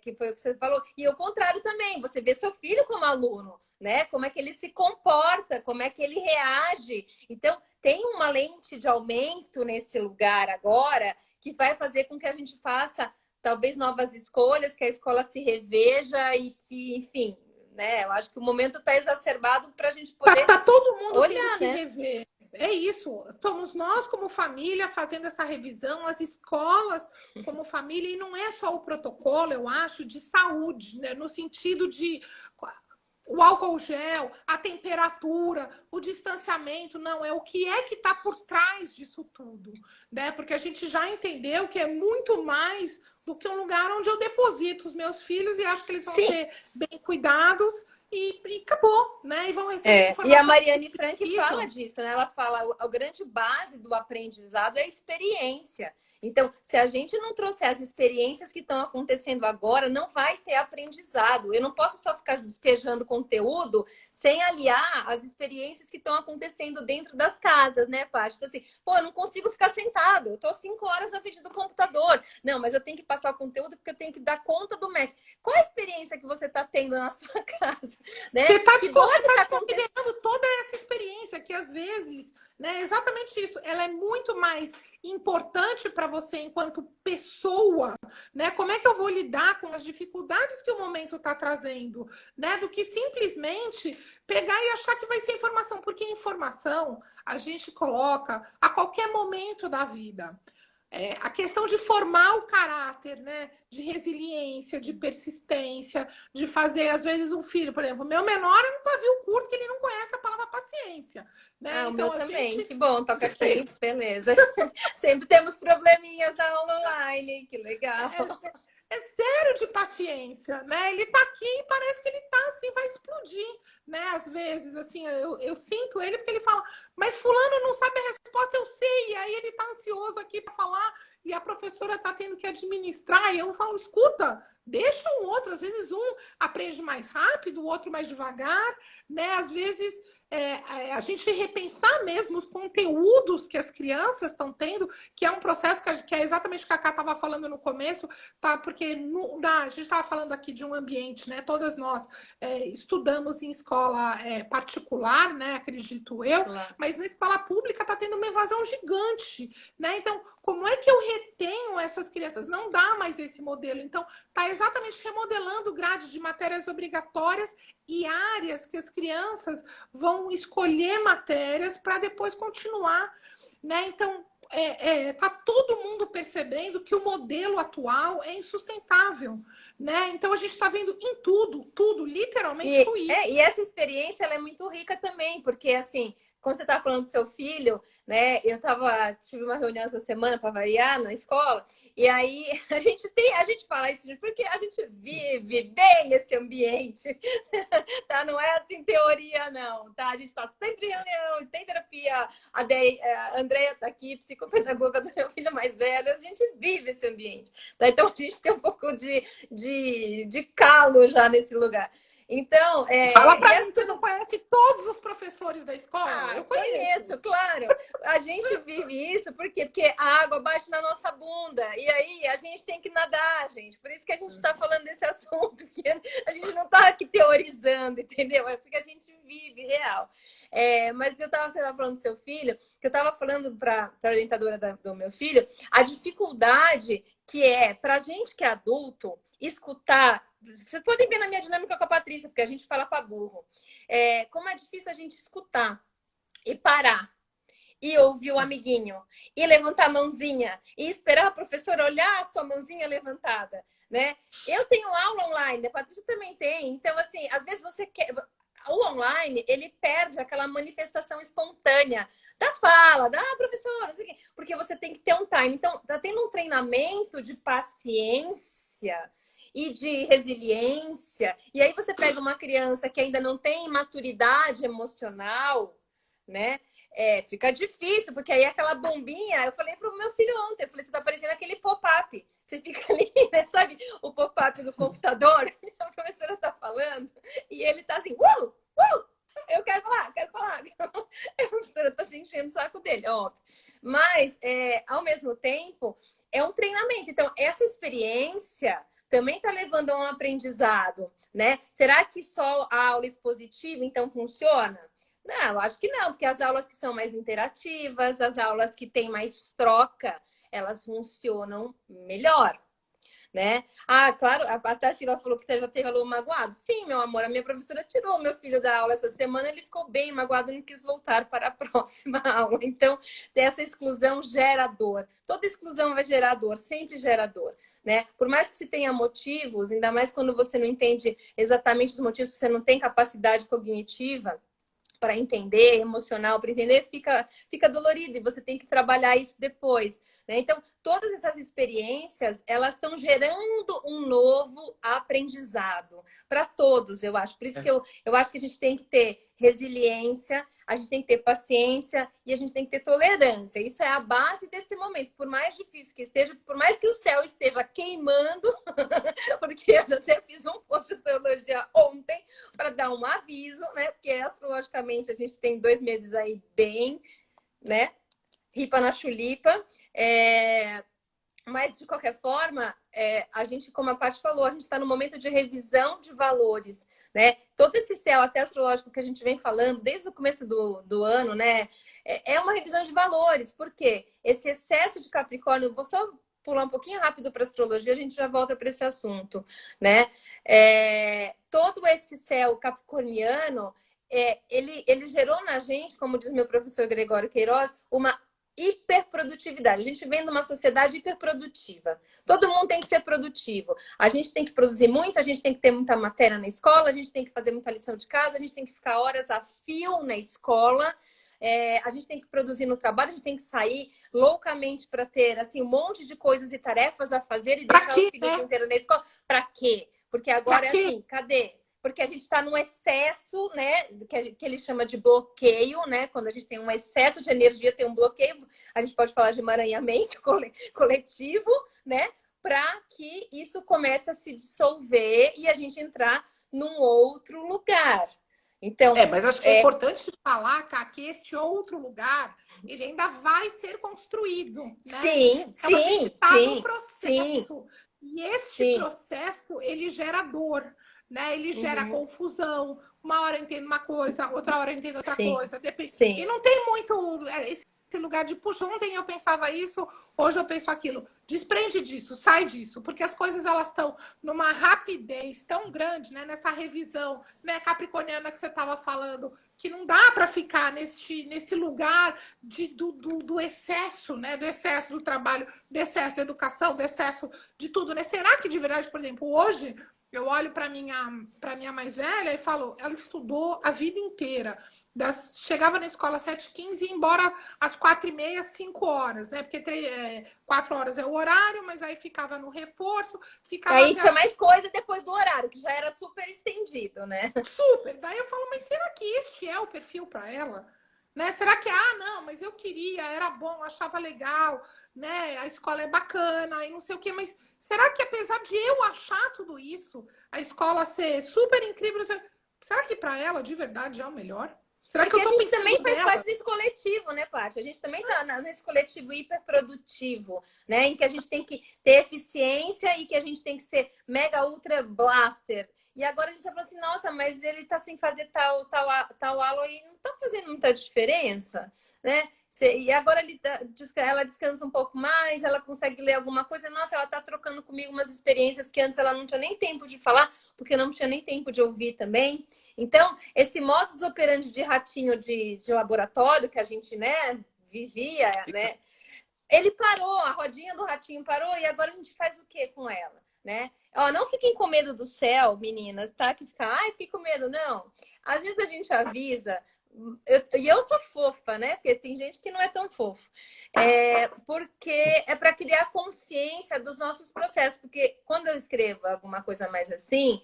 Que foi o que você falou. E o contrário também, você vê seu filho como aluno, né? Como é que ele se comporta, como é que ele reage. Então, tem uma lente de aumento nesse lugar agora que vai fazer com que a gente faça talvez novas escolhas, que a escola se reveja e que, enfim, né? Eu acho que o momento está exacerbado para a gente poder tá todo mundo olhar, tendo que né? rever. É isso, somos nós como família fazendo essa revisão, as escolas como família, e não é só o protocolo, eu acho, de saúde, né? No sentido de o álcool gel, a temperatura, o distanciamento, não, é o que é que está por trás disso tudo, né? Porque a gente já entendeu que é muito mais do que um lugar onde eu deposito os meus filhos e acho que eles vão ser bem cuidados. E acabou, né? E vão receber informação. E a Mariane Frank fala disso, né? Ela fala a grande base do aprendizado é a experiência. Então, se a gente não trouxer as experiências que estão acontecendo agora, não vai ter aprendizado. Eu não posso só ficar despejando conteúdo sem aliar as experiências que estão acontecendo dentro das casas, né, Paty? Então, assim, pô, eu não consigo ficar sentado. Eu tô 5 horas na frente do computador. Não, mas eu tenho que passar o conteúdo porque eu tenho que dar conta do MEC. Qual a experiência que você está tendo na sua casa? né? Que bom Você que está tá acontecendo. desconsiderando toda essa experiência que, às vezes, né, exatamente isso, ela é muito mais importante para você enquanto pessoa, né? Como é que eu vou lidar com as dificuldades que o momento está trazendo, né? Do que simplesmente pegar e achar que vai ser informação, porque informação a gente coloca a qualquer momento da vida. A questão de formar o caráter, né? De resiliência, de persistência, de fazer, às vezes, um filho, por exemplo, meu menor é um pavio curto que ele não conhece a palavra paciência, né? Ah, o meu Então a também. gente Que bom, toca aqui. Beleza. Sempre temos probleminhas da aula online. Que legal. é zero de paciência, né? Ele tá aqui e parece que ele tá assim, vai explodir, né? Às vezes, assim, eu sinto ele porque ele fala, mas fulano não sabe a resposta, eu sei, e aí ele tá ansioso aqui para falar, e a professora tá tendo que administrar, e eu falo, escuta, deixa o outro, às vezes um aprende mais rápido, o outro mais devagar, né? Às vezes a gente repensar mesmo os conteúdos que as crianças estão tendo, que é um processo que é exatamente o que a Cá estava falando no começo, tá? Porque a gente estava falando aqui de um ambiente, né? Todas nós estudamos em escola particular, né? Acredito eu, Claro. mas na escola pública está tendo uma evasão gigante, né? Então, como é que eu retenho essas crianças? Não dá mais esse modelo. Então, está exatamente remodelando grade de matérias obrigatórias e áreas que as crianças vão escolher matérias para depois continuar, né? Então, tá todo mundo percebendo que o modelo atual é insustentável, né? Então a gente está vendo em tudo, literalmente ruir. E essa experiência ela é muito rica também, porque assim, quando você está falando do seu filho, né? Tive uma reunião essa semana para variar na escola, e aí a gente fala isso porque a gente vive bem esse ambiente, tá? Não é assim teoria, não, tá? A gente está sempre em reunião, tem terapia, a Andrea tá aqui, psicopedagoga do meu filho mais velho, a gente vive esse ambiente, tá? Então a gente tem um pouco de calo já nesse lugar. Então, Fala e para mim, as você não coisas. conhece todos os professores da escola? Ah, Eu conheço. conheço, claro. A gente vive isso, por quê? Porque a água bate na nossa bunda. E aí a gente tem que nadar, gente. Por isso que a gente está falando desse assunto, que a gente não está aqui teorizando, entendeu? É porque a gente vive real. Mas você estava falando do seu filho, que eu estava falando para a orientadora do meu filho, a dificuldade que é para a gente que é adulto escutar. Vocês podem ver na minha dinâmica com a Patrícia, porque a gente fala para burro. Como é difícil a gente escutar e parar e ouvir o amiguinho e levantar a mãozinha e esperar a professora olhar a sua mãozinha levantada, né? Eu tenho aula online, a Patrícia também tem. Então, assim, às vezes você quer. O online, ele perde aquela manifestação espontânea da fala, da professora, não sei o quê, porque você tem que ter um time. Então, tá tendo um treinamento de paciência e de resiliência. E aí você pega uma criança que ainda não tem maturidade emocional, né? Fica difícil, porque aí aquela bombinha, eu falei pro meu filho ontem, eu falei, você tá parecendo aquele pop-up. Você fica ali, né? Sabe o pop-up do computador? A professora tá falando, e ele tá assim, eu quero falar, quero falar. A professora tá se enchendo o saco dele, óbvio. Mas, ao mesmo tempo, é um treinamento. Então, essa experiência também está levando a um aprendizado, né? Será que só a aula expositiva, então, funciona? Não, acho que não, porque as aulas que são mais interativas, as aulas que têm mais troca, elas funcionam melhor, né? Ah, claro, a Tati falou que já teve aluno magoado. Sim, meu amor, a minha professora tirou o meu filho da aula essa semana, ele ficou bem magoado e não quis voltar para a próxima aula. Então, essa exclusão gera dor. Toda exclusão vai gerar dor, sempre gera dor, né? Por mais que se tenha motivos, ainda mais quando você não entende exatamente os motivos, você não tem capacidade cognitiva para entender, emocional, para entender, fica dolorido e você tem que trabalhar isso depois, né? Então, todas essas experiências, elas estão gerando um novo aprendizado para todos, eu acho. Por isso que eu acho que a gente tem que ter resiliência, a gente tem que ter paciência e a gente tem que ter tolerância. Isso é a base desse momento. Por mais difícil que esteja, por mais que o céu esteja queimando, porque eu até fiz um post de astrologia ontem para dar um aviso, né? Porque astrologicamente a gente tem 2 meses aí bem, né? Ripa na chulipa. Mas, de qualquer forma, a gente, como a Paty falou, a gente está no momento de revisão de valores, né? Todo esse céu até astrológico que a gente vem falando desde o começo do ano, né? É uma revisão de valores, porque esse excesso de Capricórnio, vou só pular um pouquinho rápido para astrologia, a gente já volta para esse assunto, né? Todo esse céu capricorniano, ele gerou na gente, como diz meu professor Gregório Queiroz, uma hiperprodutividade. A gente vem de uma sociedade hiperprodutiva. Todo mundo tem que ser produtivo. A gente tem que produzir muito, a gente tem que ter muita matéria na escola, a gente tem que fazer muita lição de casa, a gente tem que ficar horas a fio na escola. A gente tem que produzir no trabalho, a gente tem que sair loucamente para ter assim, um monte de coisas e tarefas a fazer e Pra deixar o quê, filho o dia né? inteiro na escola. Para quê? Porque Pra agora é quê? assim, cadê? Porque a gente está num excesso, né, que ele chama de bloqueio, né? Quando a gente tem um excesso de energia, tem um bloqueio, a gente pode falar de emaranhamento coletivo, né? Para que isso comece a se dissolver e a gente entrar num outro lugar. Então, Mas acho que é importante falar, Cá, que este outro lugar, ele ainda vai ser construído, né? sim, Então a gente sim, está no sim, sim, processo. E este sim. processo, ele gera dor, né? Ele gera Uhum, confusão. Uma hora eu entendo uma coisa, outra hora eu entendo outra sim, coisa. Depende. sim. E não tem muito esse lugar de, puxa, ontem eu pensava isso, hoje eu penso aquilo. Desprende disso, sai disso, porque as coisas elas estão numa rapidez tão grande, né? Nessa revisão, né, capricorniana que você estava falando, que não dá para ficar nesse lugar do excesso, né? Do excesso do trabalho, do excesso da educação, do excesso de tudo, né? Será que de verdade, por exemplo, hoje eu olho para minha mais velha e falo, ela estudou a vida inteira. Chegava na escola às 7h15 e ia embora às 4h30, 5 horas, né? Porque 4 horas é o horário, mas aí ficava no reforço, ficava Aí até tinha as mais coisa depois do horário, que já era super estendido, né? super. Daí eu falo, mas será que este é o perfil para ela? Né? Será que, não, mas eu queria, era bom, achava legal, né? A escola é bacana e não sei o quê, mas será que apesar de eu achar tudo isso, a escola ser super incrível, será que para ela de verdade é o melhor? Será que eu Porque a tô gente também pensando faz nela? parte desse coletivo, né, Paty? A gente também está nesse coletivo hiperprodutivo, né? Em que a gente tem que ter eficiência e que a gente tem que ser mega ultra blaster. E agora a gente tá falando assim, nossa, mas ele tá sem fazer tal aula e não tá fazendo muita diferença, né? E agora ela descansa um pouco mais, ela consegue ler alguma coisa. Nossa, ela tá trocando comigo umas experiências que antes ela não tinha nem tempo de falar, porque não tinha nem tempo de ouvir também. Então, esse modus operandi de ratinho de laboratório que a gente, né, vivia, né? Ele parou, a rodinha do ratinho parou e agora a gente faz o que com ela, né? Ó, não fiquem com medo do céu, meninas, tá? Que fica, ai, fiquei com medo, não. Às vezes a gente avisa, e eu sou fofa, né? Porque tem gente que não é tão fofo. Porque é para criar consciência dos nossos processos. Porque quando eu escrevo alguma coisa mais assim,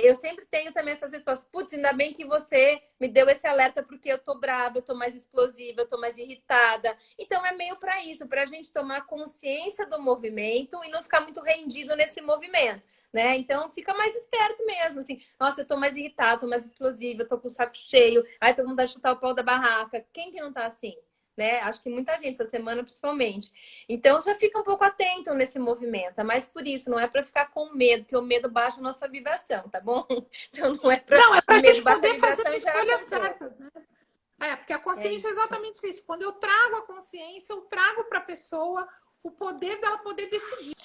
eu sempre tenho também essas respostas. Putz, ainda bem que você me deu esse alerta porque eu tô brava, eu tô mais explosiva, eu tô mais irritada. Então é meio para isso, para a gente tomar consciência do movimento e não ficar muito rendido nesse movimento, né? Então fica mais esperto mesmo, assim. Nossa, eu tô mais irritada, tô mais explosiva, eu tô com o saco cheio. Ai, tô com vontade de chutar o pau da barraca. Quem que não tá assim? Né? Acho que muita gente, essa semana principalmente. Então já fica um pouco atento nesse movimento. É mais por isso, não é para ficar com medo, porque o medo baixa a nossa vibração, tá bom? Então não é para Não, é o para a medo gente baixa a poder fazer vibração e as gera escolhas controle. certas, né? Porque a É consciência é isso. exatamente isso. Quando eu trago a consciência, eu trago para a pessoa o poder dela poder decidir.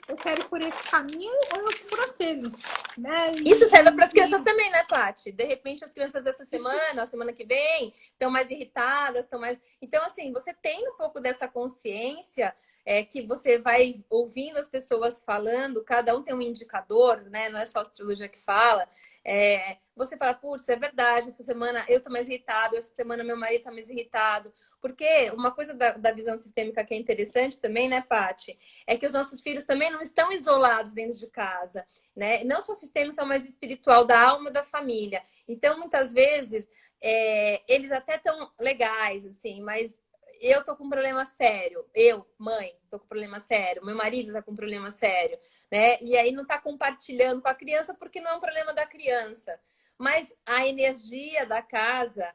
Eu quero ir por esse caminho ou eu por aquele. Né? Isso serve para as E crianças também, né, Paty? De repente, as crianças dessa isso semana, a semana que vem, estão mais irritadas, estão mais. Então, assim, você tem um pouco dessa consciência que você vai ouvindo as pessoas falando, cada um tem um indicador, né? Não é só a astrologia que fala. Você fala, putz, é verdade, essa semana eu tô mais irritado, essa semana meu marido tá mais irritado. Porque uma coisa da visão sistêmica que é interessante também, né, Paty, é que os nossos filhos também não estão isolados dentro de casa, né? Não só sistêmica, mas espiritual, da alma da família. Então, muitas vezes, eles até estão legais, assim, mas eu tô com um problema sério. Eu, mãe, tô com um problema sério. Meu marido tá com um problema sério, né? E aí não tá compartilhando com a criança porque não é um problema da criança. Mas a energia da casa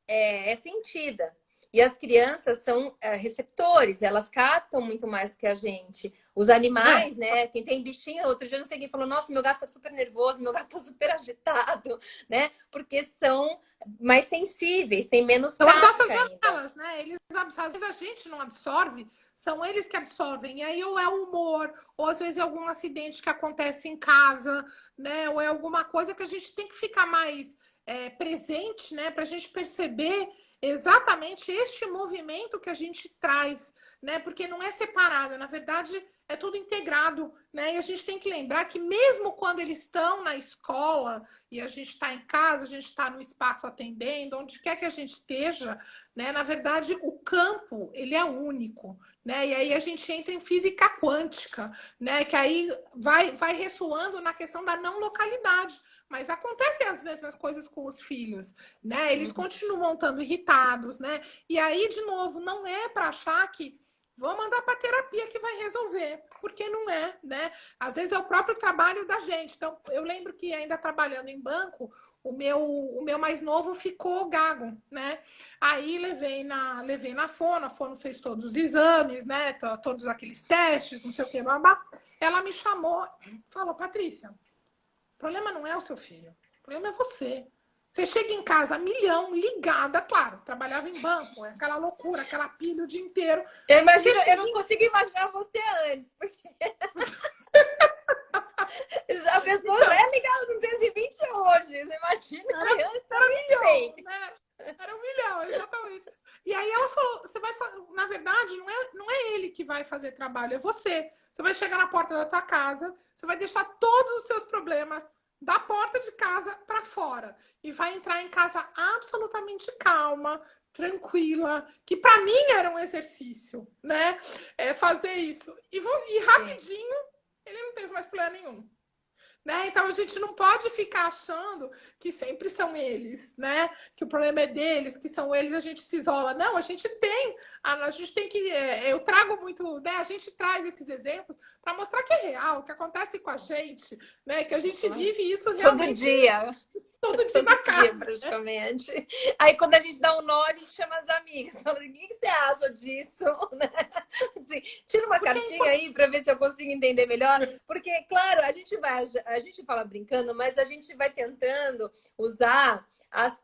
é sentida. E as crianças são receptores, elas captam muito mais do que a gente. Os animais, né? Quem tem bichinho, outro dia não sei quem falou, nossa, meu gato tá super nervoso, meu gato tá super agitado, né? Porque são mais sensíveis, tem menos São as nossas casca ainda. janelas, né? Eles, às vezes a gente não absorve, são eles que absorvem. E aí, ou é o humor, ou às vezes é algum acidente que acontece em casa, né? Ou é alguma coisa que a gente tem que ficar mais presente, né? Para a gente perceber exatamente este movimento que a gente traz, né? Porque não é separado, na verdade é tudo integrado, né? E a gente tem que lembrar que mesmo quando eles estão na escola e a gente está em casa, a gente está no espaço atendendo, onde quer que a gente esteja, né? Na verdade, o campo ele é único, né? E aí a gente entra em física quântica, né? Que aí vai ressoando na questão da não localidade. Mas acontecem as mesmas coisas com os filhos, né? Eles continuam estando irritados, né? E aí, de novo, não é para achar que vou mandar para terapia que vai resolver, porque não é, né? Às vezes é o próprio trabalho da gente. Então, eu lembro que ainda trabalhando em banco, o meu mais novo ficou gago, né? Aí levei na fono, a fono fez todos os exames, né? Todos aqueles testes, não sei o que, babá. Ela me chamou, falou, Patrícia, o problema não é o seu filho, o problema é você. Você chega em casa a milhão, ligada, claro, trabalhava em banco, é aquela loucura, aquela pilha o dia inteiro. Eu Você imagino, eu chega não em... consigo imaginar você antes, porque a pessoa já Então, é ligada 220 hoje. Você imagina antes, eu era nem sei. milhão, né? Era um milhão, exatamente. E aí ela falou, você vai fazer, na verdade, não é ele que vai fazer trabalho, é você. Você vai chegar na porta da tua casa, você vai deixar todos os seus problemas da porta de casa para fora e vai entrar em casa absolutamente calma, tranquila, que para mim era um exercício, né? Fazer isso. E Sim. rapidinho ele não teve mais problema nenhum. Né? Então a gente não pode ficar achando que sempre são eles, né? Que o problema é deles, que são eles, a gente se isola. Não, a gente tem que. Eu trago muito, né? A gente traz esses exemplos para mostrar que é real, que acontece com a gente, né? Que a gente vive isso Todo realmente dia. todo dia Todo na dia, cara. Né? praticamente. Aí, quando a gente dá um nó, a gente chama as amigas. Fala assim, o que você acha disso? Né? Assim, tira uma Porque cartinha aí para ver se eu consigo entender melhor. Porque, claro, a gente fala brincando, mas a gente vai tentando usar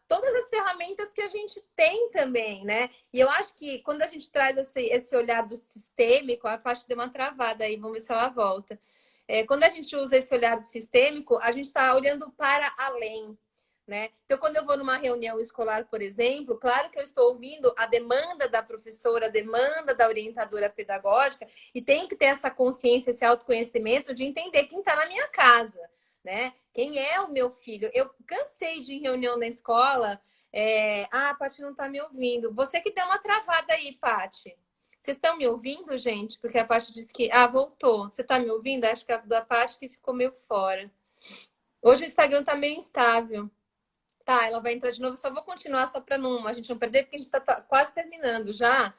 todas as ferramentas que a gente tem também, né? E eu acho que quando a gente traz esse olhar do sistêmico, a parte deu uma travada aí, vamos ver se ela volta. Quando a gente usa esse olhar sistêmico, a gente está olhando para além, né? Então, quando eu vou numa reunião escolar, por exemplo, claro que eu estou ouvindo a demanda da professora, a demanda da orientadora pedagógica, e tenho que ter essa consciência, esse autoconhecimento de entender quem está na minha casa, né? Quem é o meu filho? Eu cansei de ir em reunião na escola. A Paty não está me ouvindo. Você que deu uma travada aí, Paty. Vocês estão me ouvindo, gente? Porque a Paty disse que. Ah, voltou. Você está me ouvindo? Acho que a da Paty que ficou meio fora. Hoje o Instagram está meio instável. Tá, ela vai entrar de novo. Só vou continuar só para a gente não perder, porque a gente tá quase terminando já.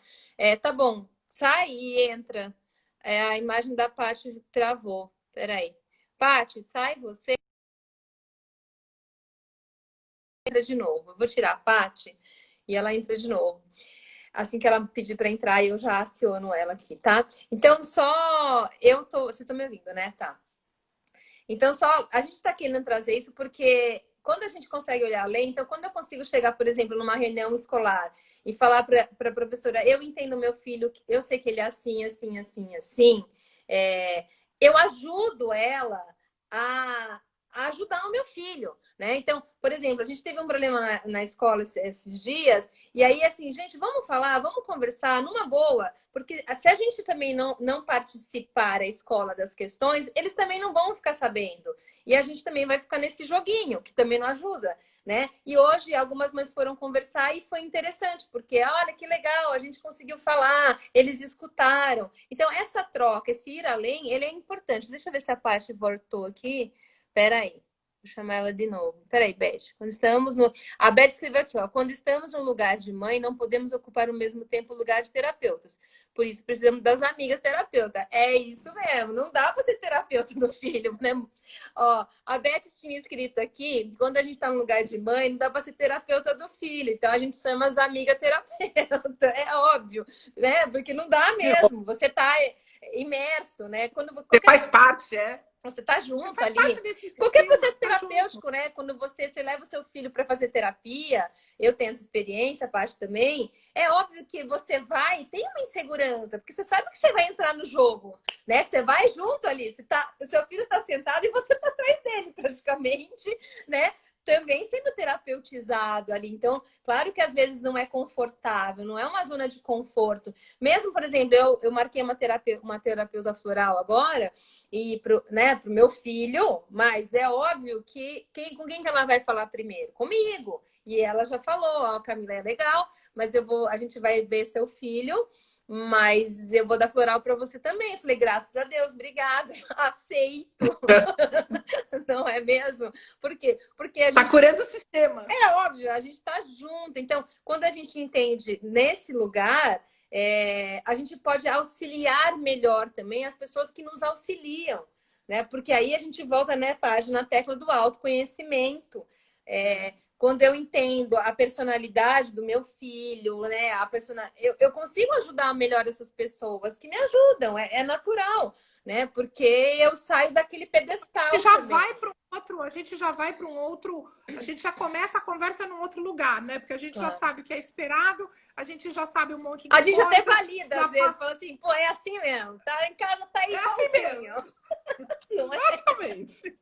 Tá bom. Sai e entra. A imagem da Paty travou. Peraí. Paty, sai você e entra de novo. Eu vou tirar a Paty e ela entra de novo. Assim que ela pedir para entrar, eu já aciono ela aqui, tá? Então, só eu tô. Vocês estão me ouvindo, né? Tá. Então, só a gente está querendo trazer isso porque quando a gente consegue olhar além, então, quando eu consigo chegar, por exemplo, numa reunião escolar e falar para a professora, eu entendo meu filho, eu sei que ele é assim, assim, assim, assim, eu ajudo ela a ajudar o meu filho, né? Então, por exemplo, a gente teve um problema na escola esses dias, e aí, assim, gente, vamos falar, vamos conversar numa boa, porque se a gente também não participar a escola das questões, eles também não vão ficar sabendo. E a gente também vai ficar nesse joguinho, que também não ajuda, né? E hoje algumas mães foram conversar e foi interessante, porque olha que legal, a gente conseguiu falar, eles escutaram. Então, essa troca, esse ir além, ele é importante. Deixa eu ver se a parte voltou aqui. Espera aí. Vou chamar ela de novo. Peraí, Beth. Quando estamos no... A Beth escreveu aqui, ó. Quando estamos no lugar de mãe, não podemos ocupar ao mesmo tempo o lugar de terapeutas. Por isso, precisamos das amigas terapeuta. É isso mesmo. Não dá para ser terapeuta do filho, né? Ó, a Beth tinha escrito aqui, quando a gente está no lugar de mãe, não dá para ser terapeuta do filho. Então, a gente chama as amigas terapeuta. É óbvio, né? Porque não dá mesmo. Você está imerso, né? Quando Você qualquer faz parte, é. você tá junto Você faz ali. parte desse Qualquer sistema, processo tá junto. terapêutico, né? Quando você leva o seu filho para fazer terapia, eu tenho essa experiência, a parte também, é óbvio que você vai, tem uma insegurança, porque você sabe que você vai entrar no jogo, né? Você vai junto ali, o seu filho tá sentado e você tá atrás dele, praticamente, né? Também sendo terapeutizado ali. Então, claro que às vezes não é confortável, não é uma zona de conforto. Mesmo, por exemplo, eu marquei uma terapeuta floral agora, e pro meu filho, mas é óbvio que com quem que ela vai falar primeiro? Comigo. E ela já falou, ó, Camila, é legal, mas a gente vai ver seu filho, mas eu vou dar floral para você também. Eu falei, graças a Deus, obrigada, aceito. Não é mesmo? Por quê? Porque a Tá gente curando o sistema. é óbvio, a gente está junto. Então, quando a gente entende nesse lugar, a gente pode auxiliar melhor também as pessoas que nos auxiliam, né? Porque aí a gente volta, né, página, na tecla do autoconhecimento. Quando eu entendo a personalidade do meu filho, né? Eu consigo ajudar melhor essas pessoas que me ajudam, é natural, né? Porque eu saio daquele pedestal Já também. vai para um outro, a gente já vai para um outro, a gente já começa a conversa num outro lugar, né? Porque a gente já sabe o que é esperado, a gente já sabe um monte de A gente coisa. até valida, às vezes, fala assim, pô, é assim mesmo, tá em casa, tá É assim igualzinho. mesmo. Exatamente.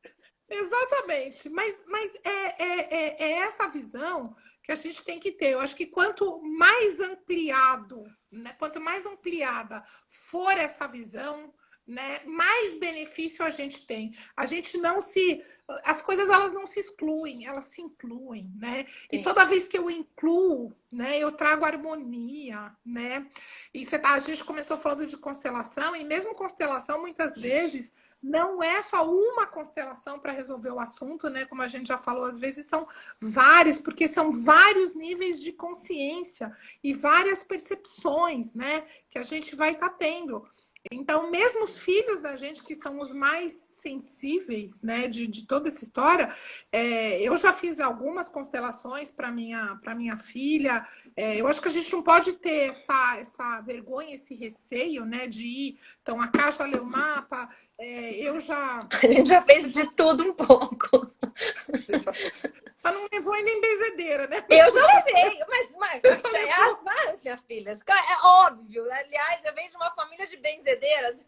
Exatamente. Mas é essa visão que a gente tem que ter. Eu acho que quanto mais ampliado, né? Quanto mais ampliada for essa visão, né, mais benefício a gente tem. A gente não se. As coisas elas não se excluem, elas se incluem, né? E Sim. toda vez que eu incluo, né, eu trago harmonia, né? E a gente começou falando de constelação, e mesmo constelação, muitas vezes, não é só uma constelação para resolver o assunto, né? Como a gente já falou, às vezes são vários, porque são vários níveis de consciência e várias percepções, né? Que a gente vai estar tendo. Então, mesmo os filhos da gente, que são os mais sensíveis, né, de toda essa história, eu já fiz algumas constelações para minha filha. Eu acho que a gente não pode ter essa vergonha, esse receio, né, de ir. Então, a Caixa lê o mapa. Eu já. A gente já fez de tudo um pouco. Mas não levou ainda em benzedeira, né? Eu já levei, mas minha filha, é óbvio. Aliás, eu venho de uma família de benzedeiras.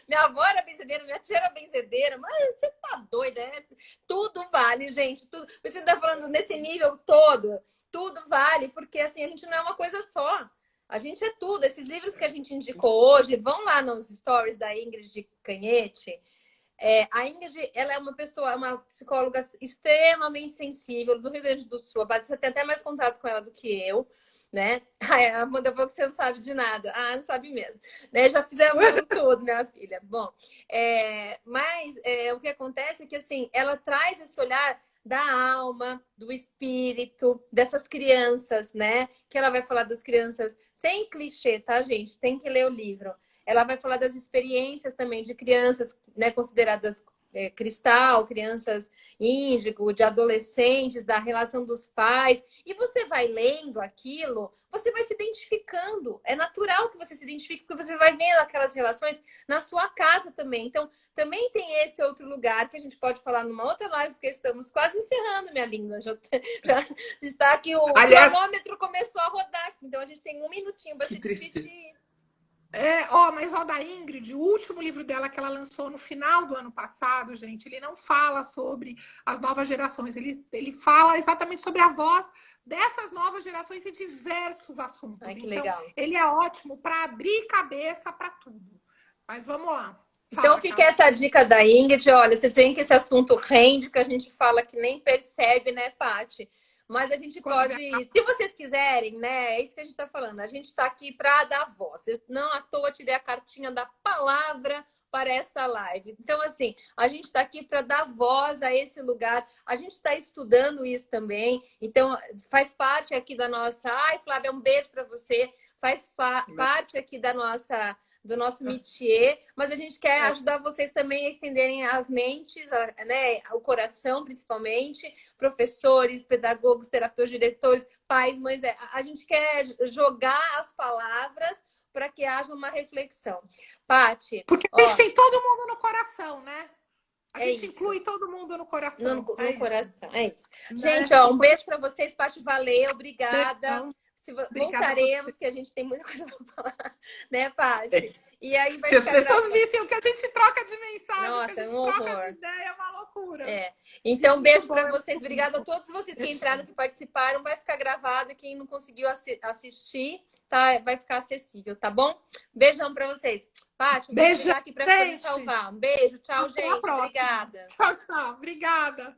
Minha avó era benzedeira, minha tia era benzedeira, mas você tá doida, né? Tudo vale, gente. Tudo. Você tá falando nesse nível todo, tudo vale, porque assim, a gente não é uma coisa só. A gente é tudo. Esses livros que a gente indicou hoje, vão lá nos stories da Ingrid Canhete. A Ingrid, ela é uma psicóloga extremamente sensível do Rio Grande do Sul. Você tem até mais contato com ela do que eu, né? A Amanda falou que você não sabe de nada. Ah, não sabe mesmo. Né? Já fizemos tudo, minha filha. Bom, mas o que acontece é que, assim, ela traz esse olhar da alma, do espírito, dessas crianças, né? Que ela vai falar das crianças sem clichê, tá, gente? Tem que ler o livro. Ela vai falar das experiências também de crianças, né, consideradas cristal, crianças índigo, de adolescentes, da relação dos pais. E você vai lendo aquilo, você vai se identificando. É natural que você se identifique, porque você vai vendo aquelas relações na sua casa também. Então, também tem esse outro lugar que a gente pode falar numa outra live, porque estamos quase encerrando, minha linda. Já está aqui, o cronômetro começou a rodar. Então, a gente tem um minutinho para se despedir. Mas ó, da Ingrid, o último livro dela que ela lançou no final do ano passado, gente, ele não fala sobre as novas gerações, ele fala exatamente sobre a voz dessas novas gerações em diversos assuntos. Ai, que então, legal. ele é ótimo para abrir cabeça para tudo. Mas vamos lá. Então fica essa dica da Ingrid. Olha, vocês veem que esse assunto rende, que a gente fala que nem percebe, né, Paty? Mas a gente pode, se vocês quiserem, né? É isso que a gente está falando. A gente está aqui para dar voz. Eu não à toa tirei a cartinha da palavra para esta live. Então, assim, a gente está aqui para dar voz a esse lugar. A gente está estudando isso também. Então, faz parte aqui da nossa... Ai, Flávia, um beijo para você. Faz parte aqui do nosso métier, mas a gente quer ajudar vocês também a estenderem as mentes, né, o coração, principalmente, professores, pedagogos, terapeutas, diretores, pais, mães. A gente quer jogar as palavras para que haja uma reflexão. Paty, porque a gente tem todo mundo no coração, né? A gente isso. inclui todo mundo no coração. No coração, é isso. Né? Gente, ó, um beijo para vocês, Paty, valeu, obrigada. Voltaremos, que a gente tem muita coisa para falar, né, Paty? E aí vai Se as ficar pessoas vissem o que a gente troca de mensagem, nossa, que a gente um troca horror. de ideia, é uma loucura. Então, beijo para vocês. Obrigada a todos vocês que entraram, que participaram. Vai ficar gravado e quem não conseguiu assistir, tá, vai ficar acessível, tá bom? Beijão para vocês. Paty, vou desligar aqui para poder salvar. Um beijo, tchau, gente. Obrigada. Tchau, tchau. Obrigada.